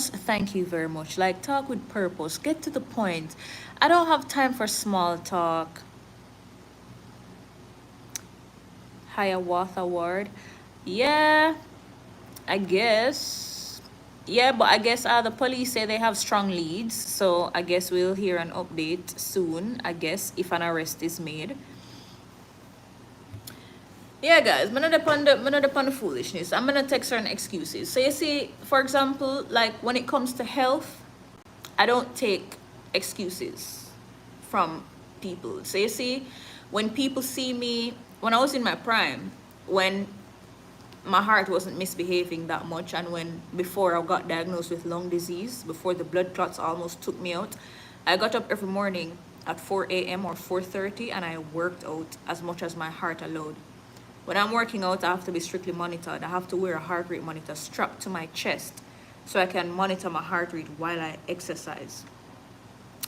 [SPEAKER 1] thank you very much. Like, talk with purpose, get to the point. I don't have time for small talk. Hiawatha Award. Yeah, I guess. Yeah, but I guess the police say they have strong leads, so I guess we'll hear an update soon, I guess, if an arrest is made. Yeah, guys, I'm not upon the foolishness. I'm gonna take certain excuses. So you see, for example, like when it comes to health, I don't take excuses from people. So you see, when people see me, when I was in my prime, when my heart wasn't misbehaving that much, and when before I got diagnosed with lung disease, before the blood clots almost took me out, I got up every morning at 4 a.m. or 4:30 and I worked out as much as my heart allowed. When I'm working out, I have to be strictly monitored. I have to wear a heart rate monitor strapped to my chest so I can monitor my heart rate while I exercise.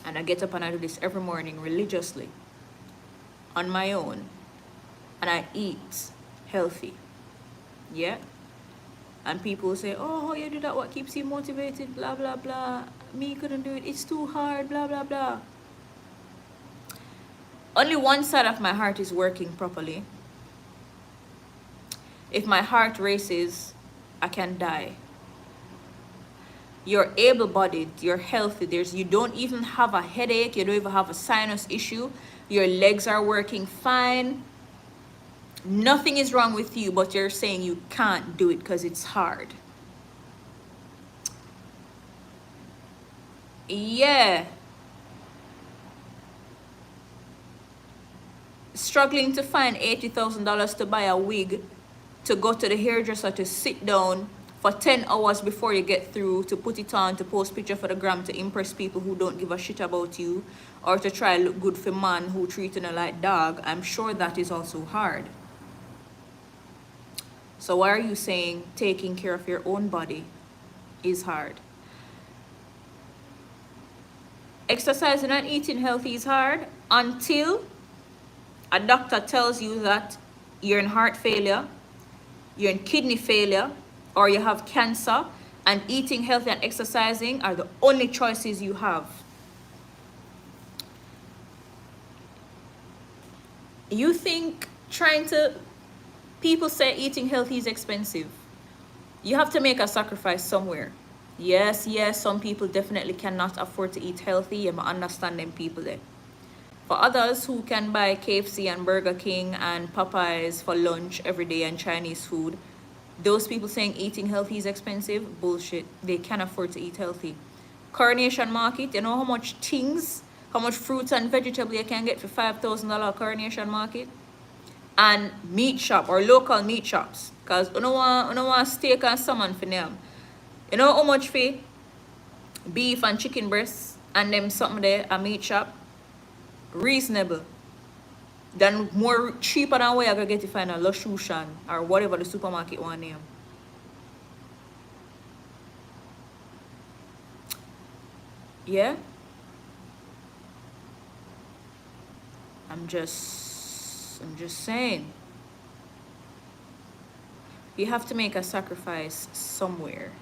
[SPEAKER 1] And I get up and I do this every morning religiously on my own. And I eat healthy. Yeah? And people say, oh, how you do that? What keeps you motivated? Blah, blah, blah. Me couldn't do it. It's too hard. Blah, blah, blah. Only one side of my heart is working properly. If my heart races, I can die. You're able-bodied, you're healthy, you don't even have a headache, you don't even have a sinus issue, your legs are working fine, nothing is wrong with you, but you're saying you can't do it because it's hard. Yeah. Struggling to find $80,000 to buy a wig, to go to the hairdresser, to sit down for 10 hours before you get through, to put it on, to post picture for the gram, to impress people who don't give a shit about you, or to try to look good for man who treating you like dog. I'm sure that is also hard. So why are you saying taking care of your own body is hard? Exercising and eating healthy is hard until a doctor tells you that you're in heart failure, you're in kidney failure, or you have cancer, and eating healthy and exercising are the only choices you have. You think people say eating healthy is expensive. You have to make a sacrifice somewhere. Yes, some people definitely cannot afford to eat healthy. You must understand them people there. For others who can buy KFC and Burger King and Popeyes for lunch every day and Chinese food, those people saying eating healthy is expensive, bullshit. They can afford to eat healthy. Coronation Market, you know how much fruits and vegetables you can get for $5,000 Coronation Market? And meat shop or local meat shops, because you don't want steak and salmon for them. You know how much for beef and chicken breasts and them something there, a meat shop? Reasonable. Then more cheaper than where I could get to find a Lushan or whatever the supermarket one name. Yeah? I'm just saying. You have to make a sacrifice somewhere.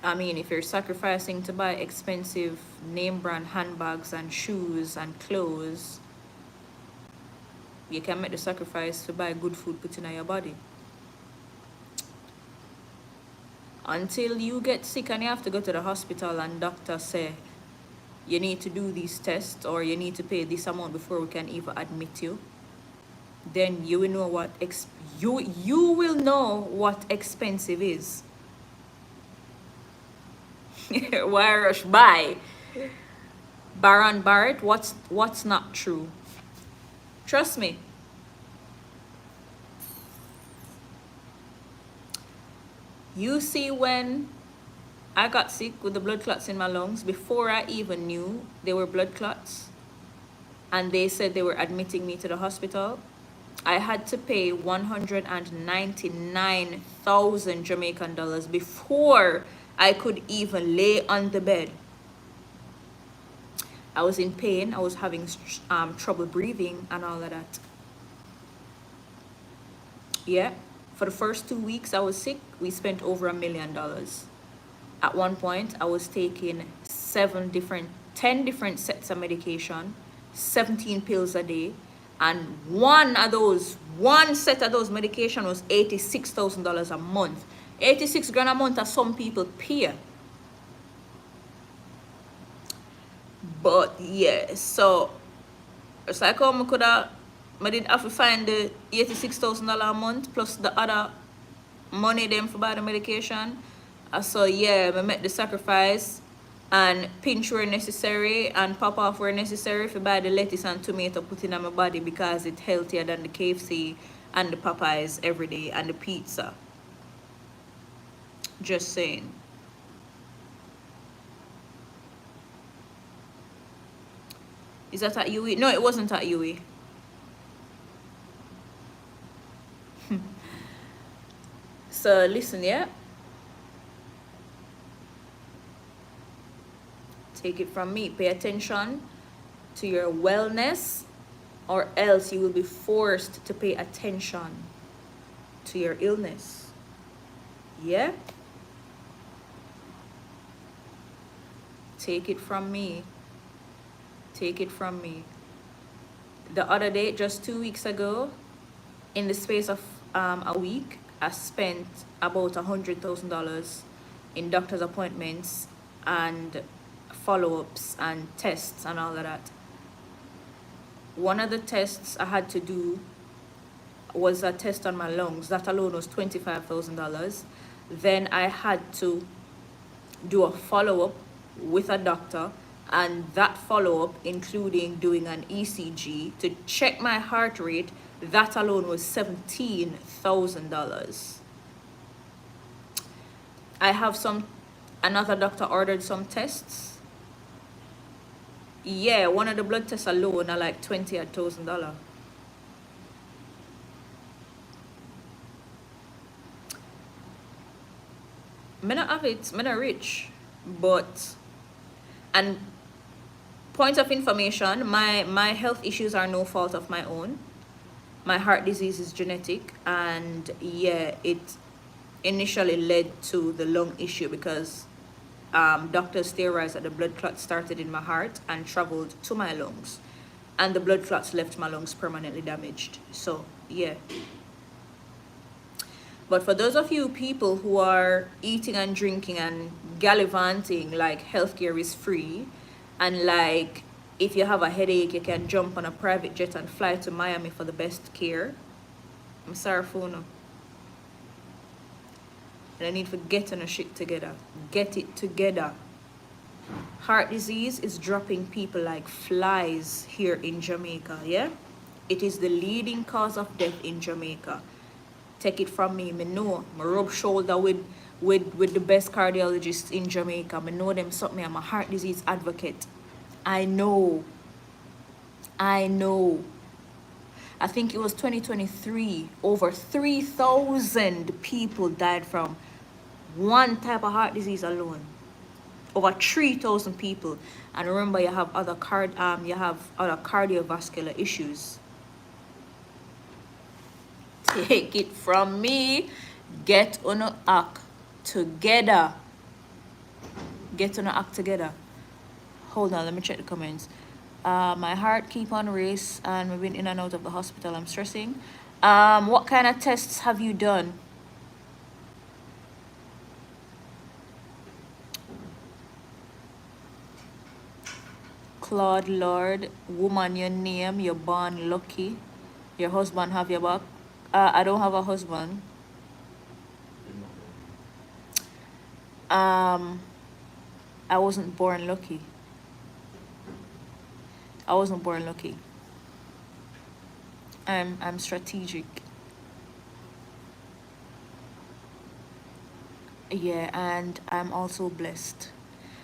[SPEAKER 1] I mean, if you're sacrificing to buy expensive name brand handbags and shoes and clothes, you can make the sacrifice to buy good food put in your body. Until you get sick and you have to go to the hospital and doctor say you need to do these tests or you need to pay this amount before we can even admit you, then you will know what you will know what expensive is. Why rush by? Baron Barrett, what's not true? Trust me. You see, when I got sick with the blood clots in my lungs, before I even knew they were blood clots, and they said they were admitting me to the hospital, I had to pay 199,000 Jamaican dollars before I could even lay on the bed. I was in pain. I was having trouble breathing and all of that. Yeah. For the first 2 weeks I was sick, we spent over $1 million. At one point, I was taking 10 different sets of medication, 17 pills a day, and one set of those medication was $86,000 a month. 86 grand a month as some people pay. But yeah, so it's like how I didn't have to find the $86,000 a month plus the other money them for buy the medication. So yeah, I make the sacrifice and pinch where necessary and pop off where necessary for buy the lettuce and tomato put in my body because it's healthier than the KFC and the Popeyes every day and the pizza. Just saying. Is that at UE? No, it wasn't at UE. So listen, yeah. Take it from me. Pay attention to your wellness, or else you will be forced to pay attention to your illness. Yeah? Take it from me. Take it from me. The other day, just 2 weeks ago, in the space of a week, I spent about $100,000 in doctor's appointments and follow-ups and tests and all of that. One of the tests I had to do was a test on my lungs. That alone was $25,000. Then I had to do a follow-up with a doctor, and that follow-up including doing an ECG to check my heart rate, that alone was $17,000. I have another doctor ordered some tests. Yeah, one of the blood tests alone are like $20,000. Me not have it, me not rich, but, and point of information, my health issues are no fault of my own. My heart disease is genetic, and yeah, it initially led to the lung issue because doctors theorized that the blood clots started in my heart and traveled to my lungs, and the blood clots left my lungs permanently damaged. So yeah. But for those of you people who are eating and drinking and gallivanting like healthcare is free, and like if you have a headache you can jump on a private jet and fly to Miami for the best care, I'm sorry for no. And I need for getting a shit together. Get it together. Heart disease is dropping people like flies here in Jamaica, yeah? It is the leading cause of death in Jamaica. Take it from me, me know. I rub shoulder with the best cardiologists in Jamaica. I know them something. I'm a heart disease advocate. I know. I think it was 2023. Over 3,000 people died from one type of heart disease alone. Over 3,000 people. And remember, you have other cardiovascular issues. Take it from me. Get on a act together. Get on a act together. Hold on, let me check the comments. My heart keep on race and we've been in and out of the hospital. I'm stressing. What kind of tests have you done? Claude Lord, woman, your name, you're born lucky. Your husband have your back. I don't have a husband. I wasn't born lucky. I wasn't born lucky. I'm strategic. Yeah, and I'm also blessed.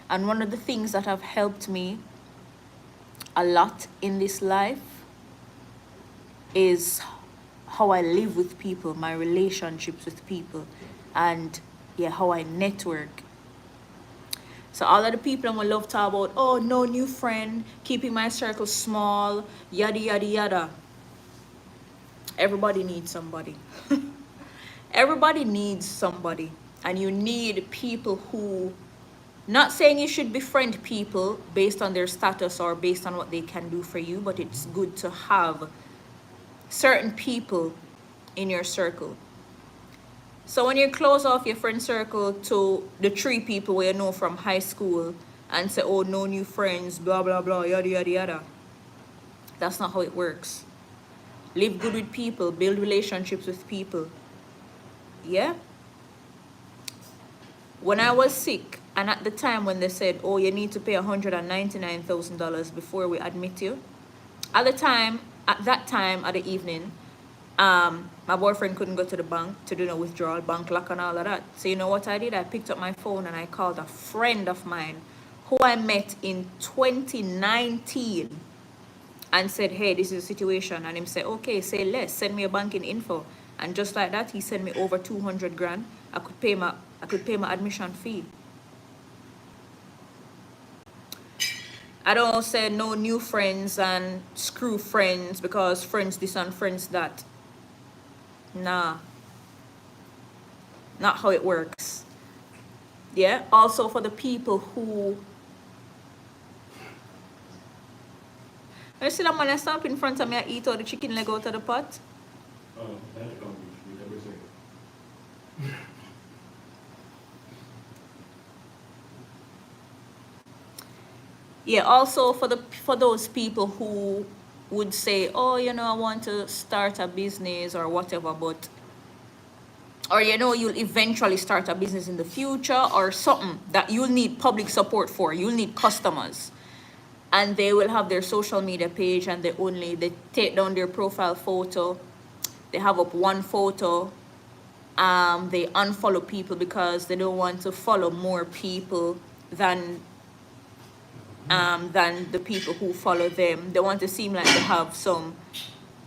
[SPEAKER 1] And one of the things that have helped me a lot in this life is how I live with people, my relationships with people, and yeah, how I network. So all of the people I'm gonna love talk about, oh, no new friend, keeping my circle small, yada yada yada. Everybody needs somebody. Everybody needs somebody, and you need people who, not saying you should befriend people based on their status or based on what they can do for you, but it's good to have certain people in your circle. So when you close off your friend circle to the 3 people where you know from high school and say, oh, no new friends, blah, blah, blah, yada, yada, yada. That's not how it works. Live good with people, build relationships with people. Yeah? When I was sick, and at the time when they said, oh, you need to pay $199,000 before we admit you, at that time, at the evening, my boyfriend couldn't go to the bank to do no withdrawal, bank lock and all of that. So you know what I did? I picked up my phone and I called a friend of mine who I met in 2019 and said, hey, this is the situation. And him said, okay, say less, send me a banking info. And just like that, he sent me over 200 grand. I could pay my admission fee. I don't say no new friends and screw friends because friends this and friends that. Nah. Not how it works. Yeah. Also for the people who, I see that man I stop in front of me, I eat all the chicken leg out of the pot. Yeah, also for those people who would say, oh, you know, I want to start a business or whatever, but, or you know, you'll eventually start a business in the future or something that you'll need public support for, you'll need customers. And they will have their social media page and they take down their profile photo, they have up one photo, they unfollow people because they don't want to follow more people than the people who follow them. They want to seem like they have some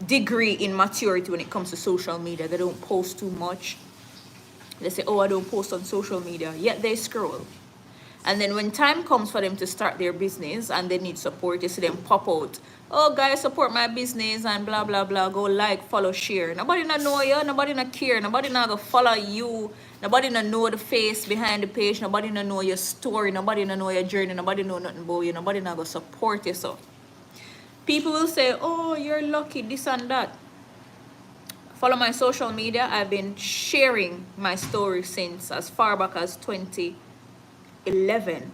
[SPEAKER 1] degree in maturity when it comes to social media. They don't post too much. They say, oh, I don't post on social media, yet they scroll. And then when time comes for them to start their business and they need support, you see them pop out, oh, guys, support my business and blah, blah, blah. Go like, follow, share. Nobody not know you. Nobody not care. Nobody not go follow you. Nobody not know the face behind the page. Nobody not know your story. Nobody not know your journey. Nobody know nothing about you. Nobody not go support you. So people will say, oh, you're lucky, this and that. Follow my social media. I've been sharing my story since as far back as 2011.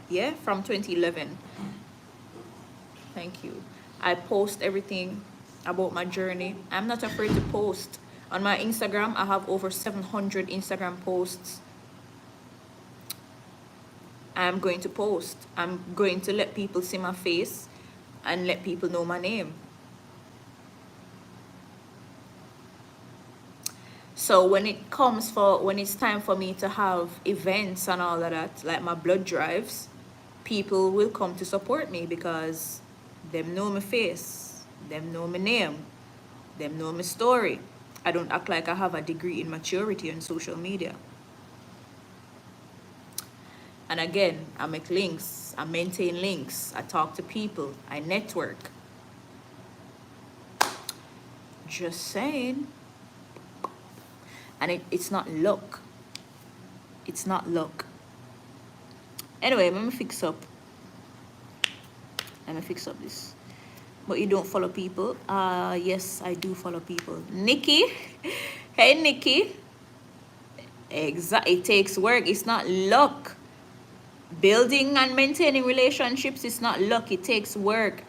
[SPEAKER 1] Yeah, from 2011. Thank you. I post everything about my journey. I'm not afraid to post. On my Instagram, I have over 700 Instagram posts. I'm going to post. I'm going to let people see my face and let people know my name. So when it's time for me to have events and all of that, like my blood drives, people will come to support me because them know my face, them know my name, them know my story. I don't act like I have a degree in maturity on social media. And again, I make links, I maintain links, I talk to people, I network. Just saying. And it's not luck. It's not luck. Anyway, let me fix up. Let me fix up this. But you don't follow people? Yes, I do follow people. Nikki. Hey, Nikki. It takes work. It's not luck. Building and maintaining relationships is not luck. It takes work.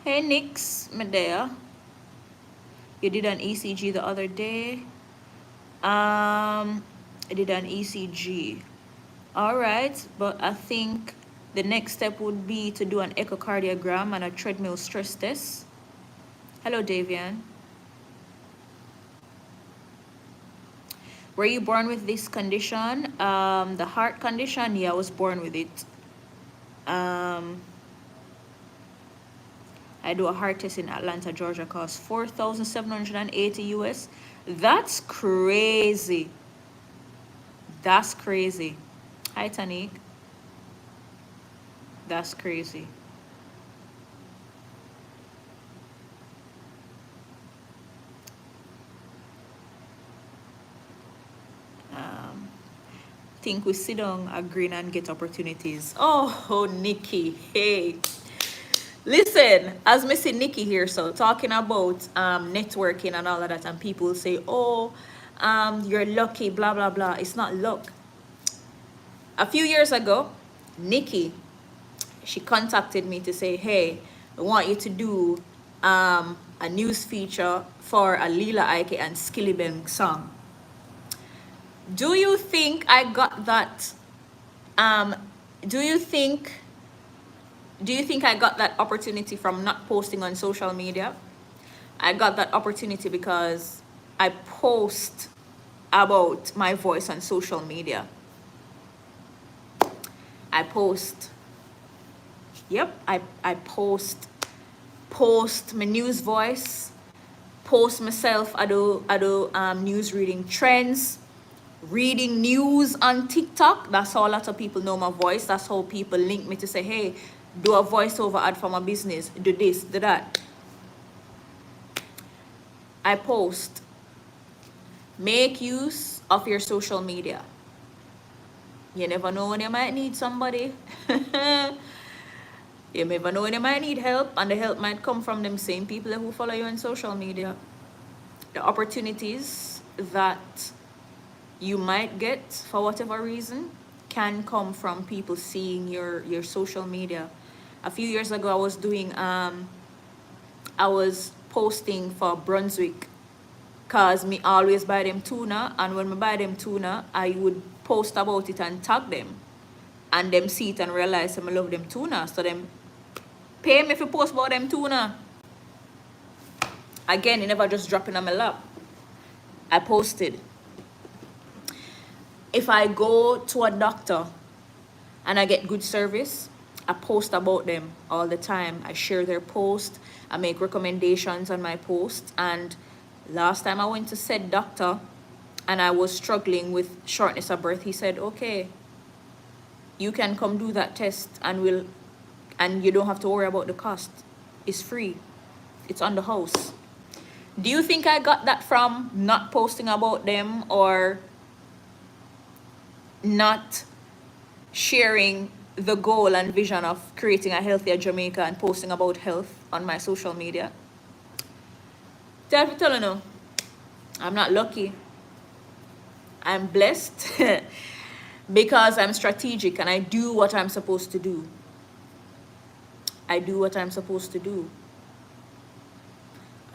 [SPEAKER 1] Hey, Nix, Medea. You did an ECG the other day. I did an ECG. All right, but I think the next step would be to do an echocardiogram and a treadmill stress test. Hello, Davian. Were you born with this condition? The heart condition? Yeah, I was born with it. I do a heart test in Atlanta, Georgia, costs $4,780 US. That's crazy. That's crazy. Hi, Tanik. That's crazy. Think we sit down, agree, and get opportunities. Oh, Nikki, hey. Listen, as me see Nikki here, so talking about networking and all of that, and people say, oh, you're lucky, blah, blah, blah. It's not luck. A few years ago, Nikki, she contacted me to say, hey, I want you to do a news feature for a Lila Ike and Skillibeng song. Do you think I got that? Do you think I got that opportunity from not posting on social media? I got that opportunity because I post about my voice on social media. I post. Yep, I post my news voice, post myself. I do news reading trends, reading news on TikTok. That's how a lot of people know my voice. That's how people link me to say, hey, do a voiceover ad for my business, do this, do that. I post. Make use of your social media. You never know when you might need somebody. You never know when you might need help, and the help might come from them same people who follow you on social media. The opportunities that you might get for whatever reason can come from people seeing your social media. A few years ago, I was doing I was posting for Brunswick, cause me always buy them tuna, and when me buy them tuna, I would post about it and tag them, and them see it and realize I love them tuna, so them pay me if you post about them tuna. Again, it never just dropping on my lap. I posted. If I go to a doctor and I get good service, I post about them all the time. I share their post. I make recommendations on my post. And last time I went to said doctor and I was struggling with shortness of breath, he said, okay, you can come do that test and you don't have to worry about the cost. It's free. It's on the house. Do you think I got that from not posting about them or not sharing the goal and vision of creating a healthier Jamaica and posting about health on my social media? Tell you no, I'm not lucky. I'm blessed because I'm strategic and I do what I'm supposed to do. I do what I'm supposed to do.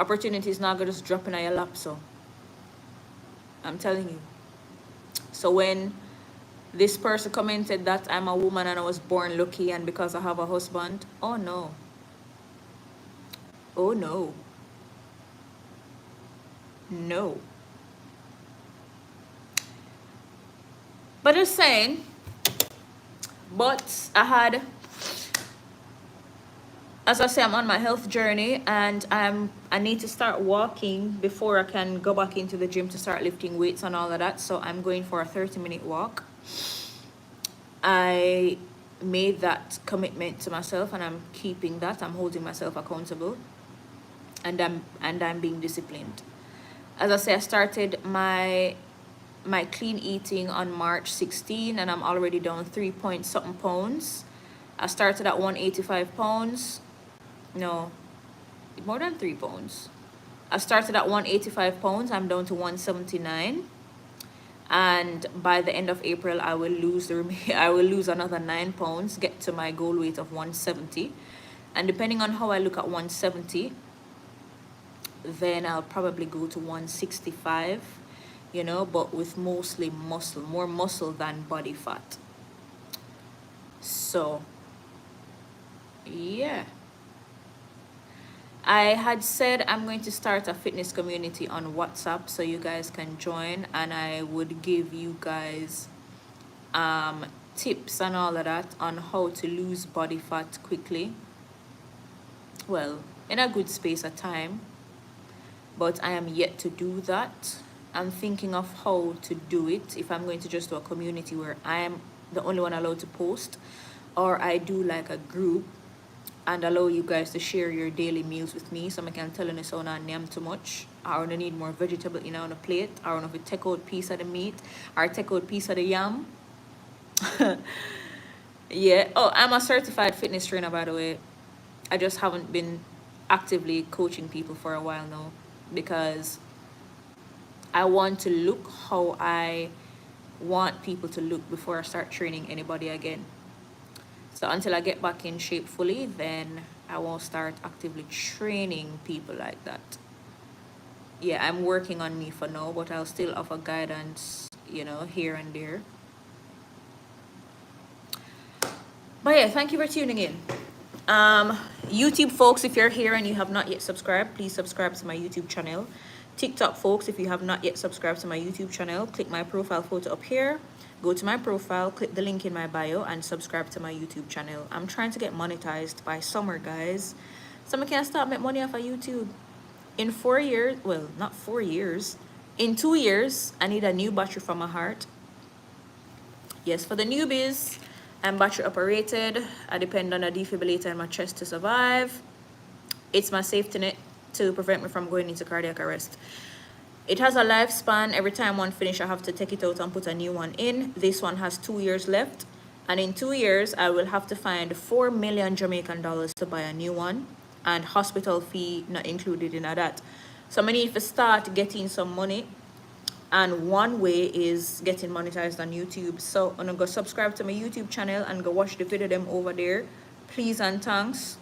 [SPEAKER 1] Opportunity is not going to just drop in your lap, so I'm telling you. So when this person commented that I'm a woman and I was born lucky and because I have a husband, oh no. Oh no. No. But just saying, but I had, as I say, I'm on my health journey and I need to start walking before I can go back into the gym to start lifting weights and all of that. So I'm going for a 30-minute walk. I made that commitment to myself, and I'm keeping that. I'm holding myself accountable, and I'm being disciplined. As I say, I started my clean eating on March 16, and I'm already down 3 point something pounds. I started at 185 pounds. No, more than 3 pounds. I started at 185 pounds. I'm down to 179. And by the end of April, I will lose I will lose another 9 pounds, get to my goal weight of 170. And depending on how I look at 170, then I'll probably go to 165, you know, but with mostly muscle, more muscle than body fat. So yeah, I had said I'm going to start a fitness community on WhatsApp so you guys can join, and I would give you guys tips and all of that on how to lose body fat quickly, well, in a good space of time. But I am yet to do that. I'm thinking of how to do it, if I'm going to just do a community where I am the only one allowed to post, or I do like a group and allow you guys to share your daily meals with me, so I can tell you so not name too much. I want to need more vegetable in on a plate. I want to take out piece of the meat or take out piece of the yam. Yeah. Oh, I'm a certified fitness trainer, by the way. I just haven't been actively coaching people for a while now, because I want to look how I want people to look before I start training anybody again. So until I get back in shape fully, then I won't start actively training people like that. Yeah, I'm working on me for now, but I'll still offer guidance, you know, here and there. But yeah, thank you for tuning in. YouTube folks, if you're here and you have not yet subscribed, please subscribe to my YouTube channel. TikTok folks, if you have not yet subscribed to my YouTube channel, click my profile photo up here, go to my profile, click the link in my bio, and subscribe to my YouTube channel. I'm trying to get monetized by summer, guys, so I can start make money off of YouTube. In 4 years, well, not 4 years, in 2 years, I need a new battery for my heart. Yes, for the newbies, I'm battery operated. I depend on a defibrillator in my chest to survive. It's my safety net to prevent me from going into cardiac arrest. It has a lifespan. Every time one finish, I have to take it out and put a new one in. This one has 2 years left, and in 2 years I will have to find 4 million Jamaican dollars to buy a new one, and hospital fee not included in that. So I need to start getting some money, and one way is getting monetized on YouTube. So I'm gonna go subscribe to my YouTube channel and go watch the video them over there. Please and thanks.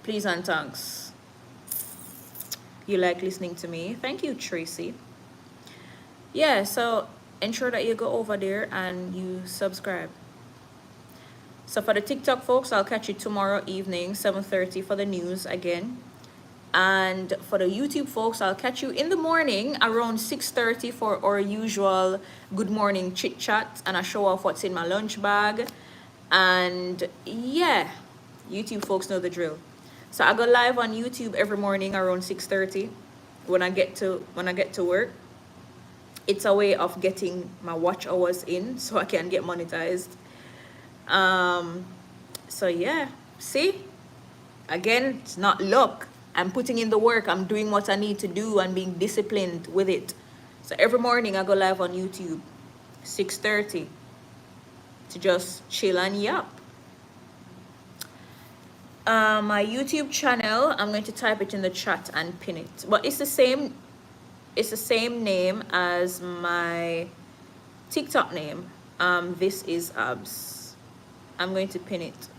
[SPEAKER 1] Please and thanks. You like listening to me. Thank you, Tracy. Yeah, so ensure that you go over there and you subscribe. So for the TikTok folks, I'll catch you tomorrow evening, 7:30 for the news again. And for the YouTube folks, I'll catch you in the morning around 6:30 for our usual good morning chit chat, and I show off what's in my lunch bag. And yeah, YouTube folks know the drill. So I go live on YouTube every morning around 6:30 when I get to work. It's a way of getting my watch hours in so I can get monetized. So yeah, see, again, it's not luck. I'm putting in the work. I'm doing what I need to do and being disciplined with it. So every morning I go live on YouTube 6:30 to just chill and yap. My YouTube channel, I'm going to type it in the chat and pin it, but it's the same name as my TikTok name. This is Abs. I'm going to pin it.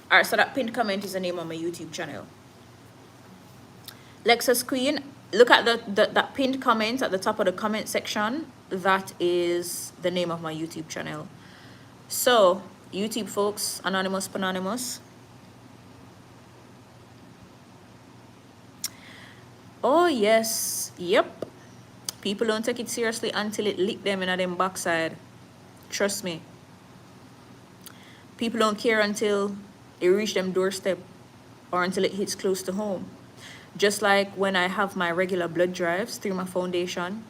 [SPEAKER 1] All right, so that pinned comment is the name of my YouTube channel. Lexus Queen, look at that pinned comment at the top of the comment section. That is the name of my YouTube channel. So YouTube folks, Anonymous Panonymous. Oh yes, yep. People don't take it seriously until it lick them in them backside. Trust me. People don't care until it reach them doorstep or until it hits close to home. Just like when I have my regular blood drives through my foundation,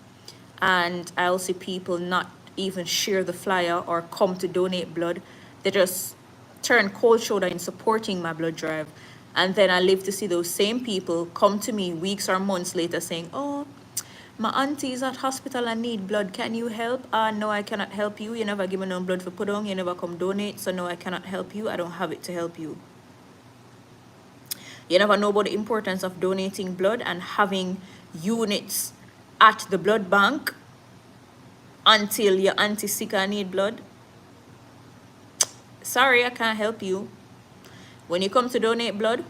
[SPEAKER 1] and I'll see people not even share the flyer or come to donate blood. They just turn cold shoulder in supporting my blood drive. And then I live to see those same people come to me weeks or months later saying, oh, my auntie is at hospital and need blood. Can you help? No, I cannot help you. You never give me no blood for put on. You never come donate. So no, I cannot help you. I don't have it to help you. You never know about the importance of donating blood and having units at the blood bank until your auntie sick and need blood. Sorry, I can't help you. When you come to donate blood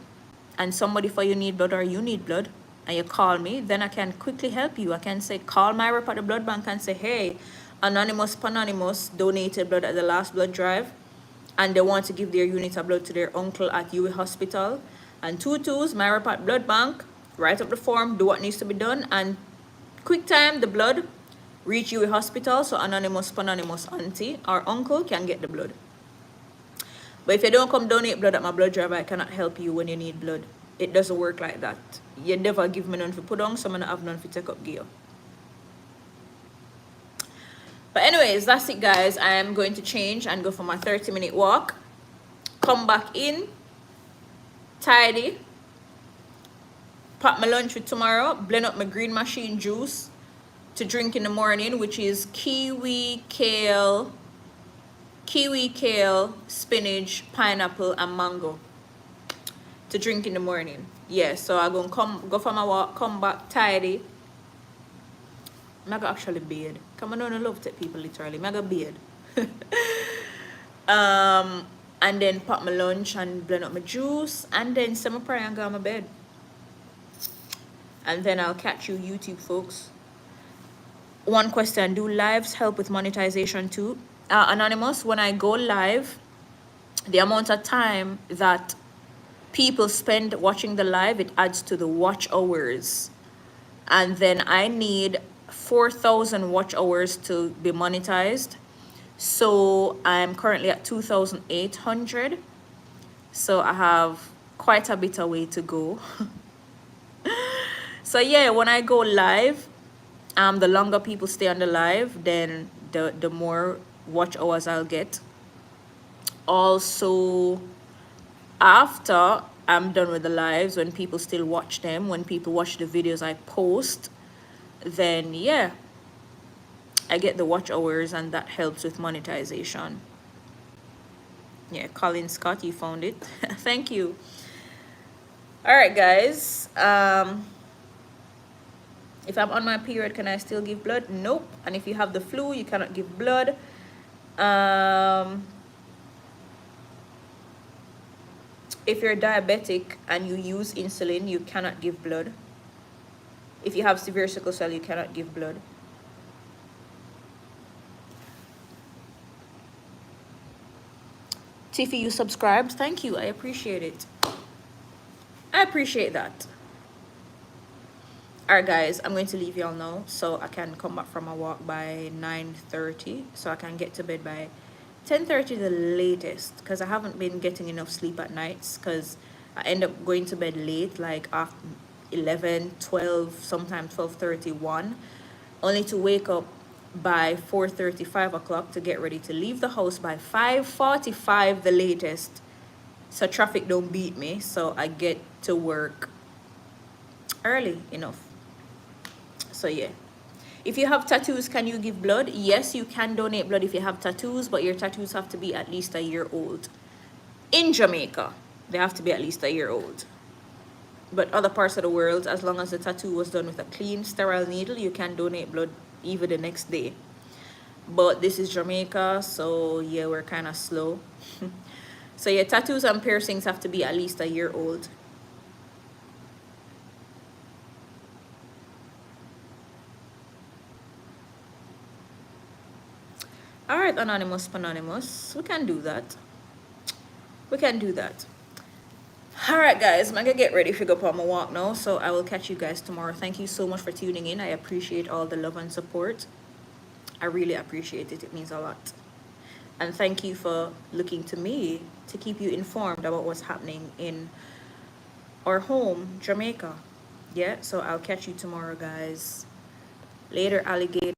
[SPEAKER 1] and somebody for you need blood or you need blood and you call me, then I can quickly help you. I can say, call my rep at the blood bank and say, hey, Anonymous Panonymous donated blood at the last blood drive and they want to give their unit of blood to their uncle at UWI Hospital. And 2-2s, my rep at blood bank, write up the form, do what needs to be done, and quick time the blood reach UWI Hospital so Anonymous Panonymous auntie or uncle can get the blood. But if you don't come donate blood at my blood drive, I cannot help you when you need blood. It doesn't work like that. You never give me none for put on, so I'm gonna have none for take up gear. But anyways, that's it guys. I am going to change and go for my 30-minute walk. Come back in, tidy, pack my lunch for tomorrow, blend up my green machine juice to drink in the morning, which is kiwi, kale, spinach, pineapple, and mango to drink in the morning. Yeah, so I'm gonna go for my walk, come back tidy. I'm gonna actually bathe. Come on, I don't love to take people literally. I'm gonna bathe. And then pack my lunch and blend up my juice and then say my prayer and go on my bed. And then I'll catch you YouTube folks. One question, do lives help with monetization too? Anonymous, when I go live, the amount of time that people spend watching the live, it adds to the watch hours. And then I need 4,000 watch hours to be monetized. So I'm currently at 2,800. So I have quite a bit of way to go. So yeah, when I go live, the longer people stay on the live, then the more watch hours I'll get. Also, after I'm done with the lives, when people still watch them, when people watch the videos I post, then yeah, I get the watch hours and that helps with monetization. Yeah, Colin Scott, you found it. Thank you. All right guys, if I'm on my period, can I still give blood? Nope. And if you have the flu, you cannot give blood. If you're diabetic and you use insulin, you cannot give blood. If you have severe sickle cell, you cannot give blood. Tiffy, you subscribed. Thank you. I appreciate it. I appreciate that. Alright guys, I'm going to leave y'all now so I can come back from a walk by 9:30 so I can get to bed by 10:30 the latest, because I haven't been getting enough sleep at nights because I end up going to bed late, like after 11, 12, sometimes 12:30, 1, only to wake up by 4:30, 5 o'clock to get ready to leave the house by 5:45 the latest, so traffic don't beat me, so I get to work early enough. So yeah, if you have tattoos, can you give blood? Yes, you can donate blood if you have tattoos, but your tattoos have to be at least a year old. In Jamaica, they have to be at least a year old. But other parts of the world, as long as the tattoo was done with a clean, sterile needle, you can donate blood even the next day. But this is Jamaica, so yeah, we're kind of slow. So yeah, tattoos and piercings have to be at least a year old. All right, Anonymous Panonymous, we can do that. We can do that. All right, guys, I'm gonna get ready to go on my walk now, so I will catch you guys tomorrow. Thank you so much for tuning in. I appreciate all the love and support. I really appreciate it. It means a lot. And thank you for looking to me to keep you informed about what's happening in our home, Jamaica. Yeah, so I'll catch you tomorrow, guys. Later, alligator.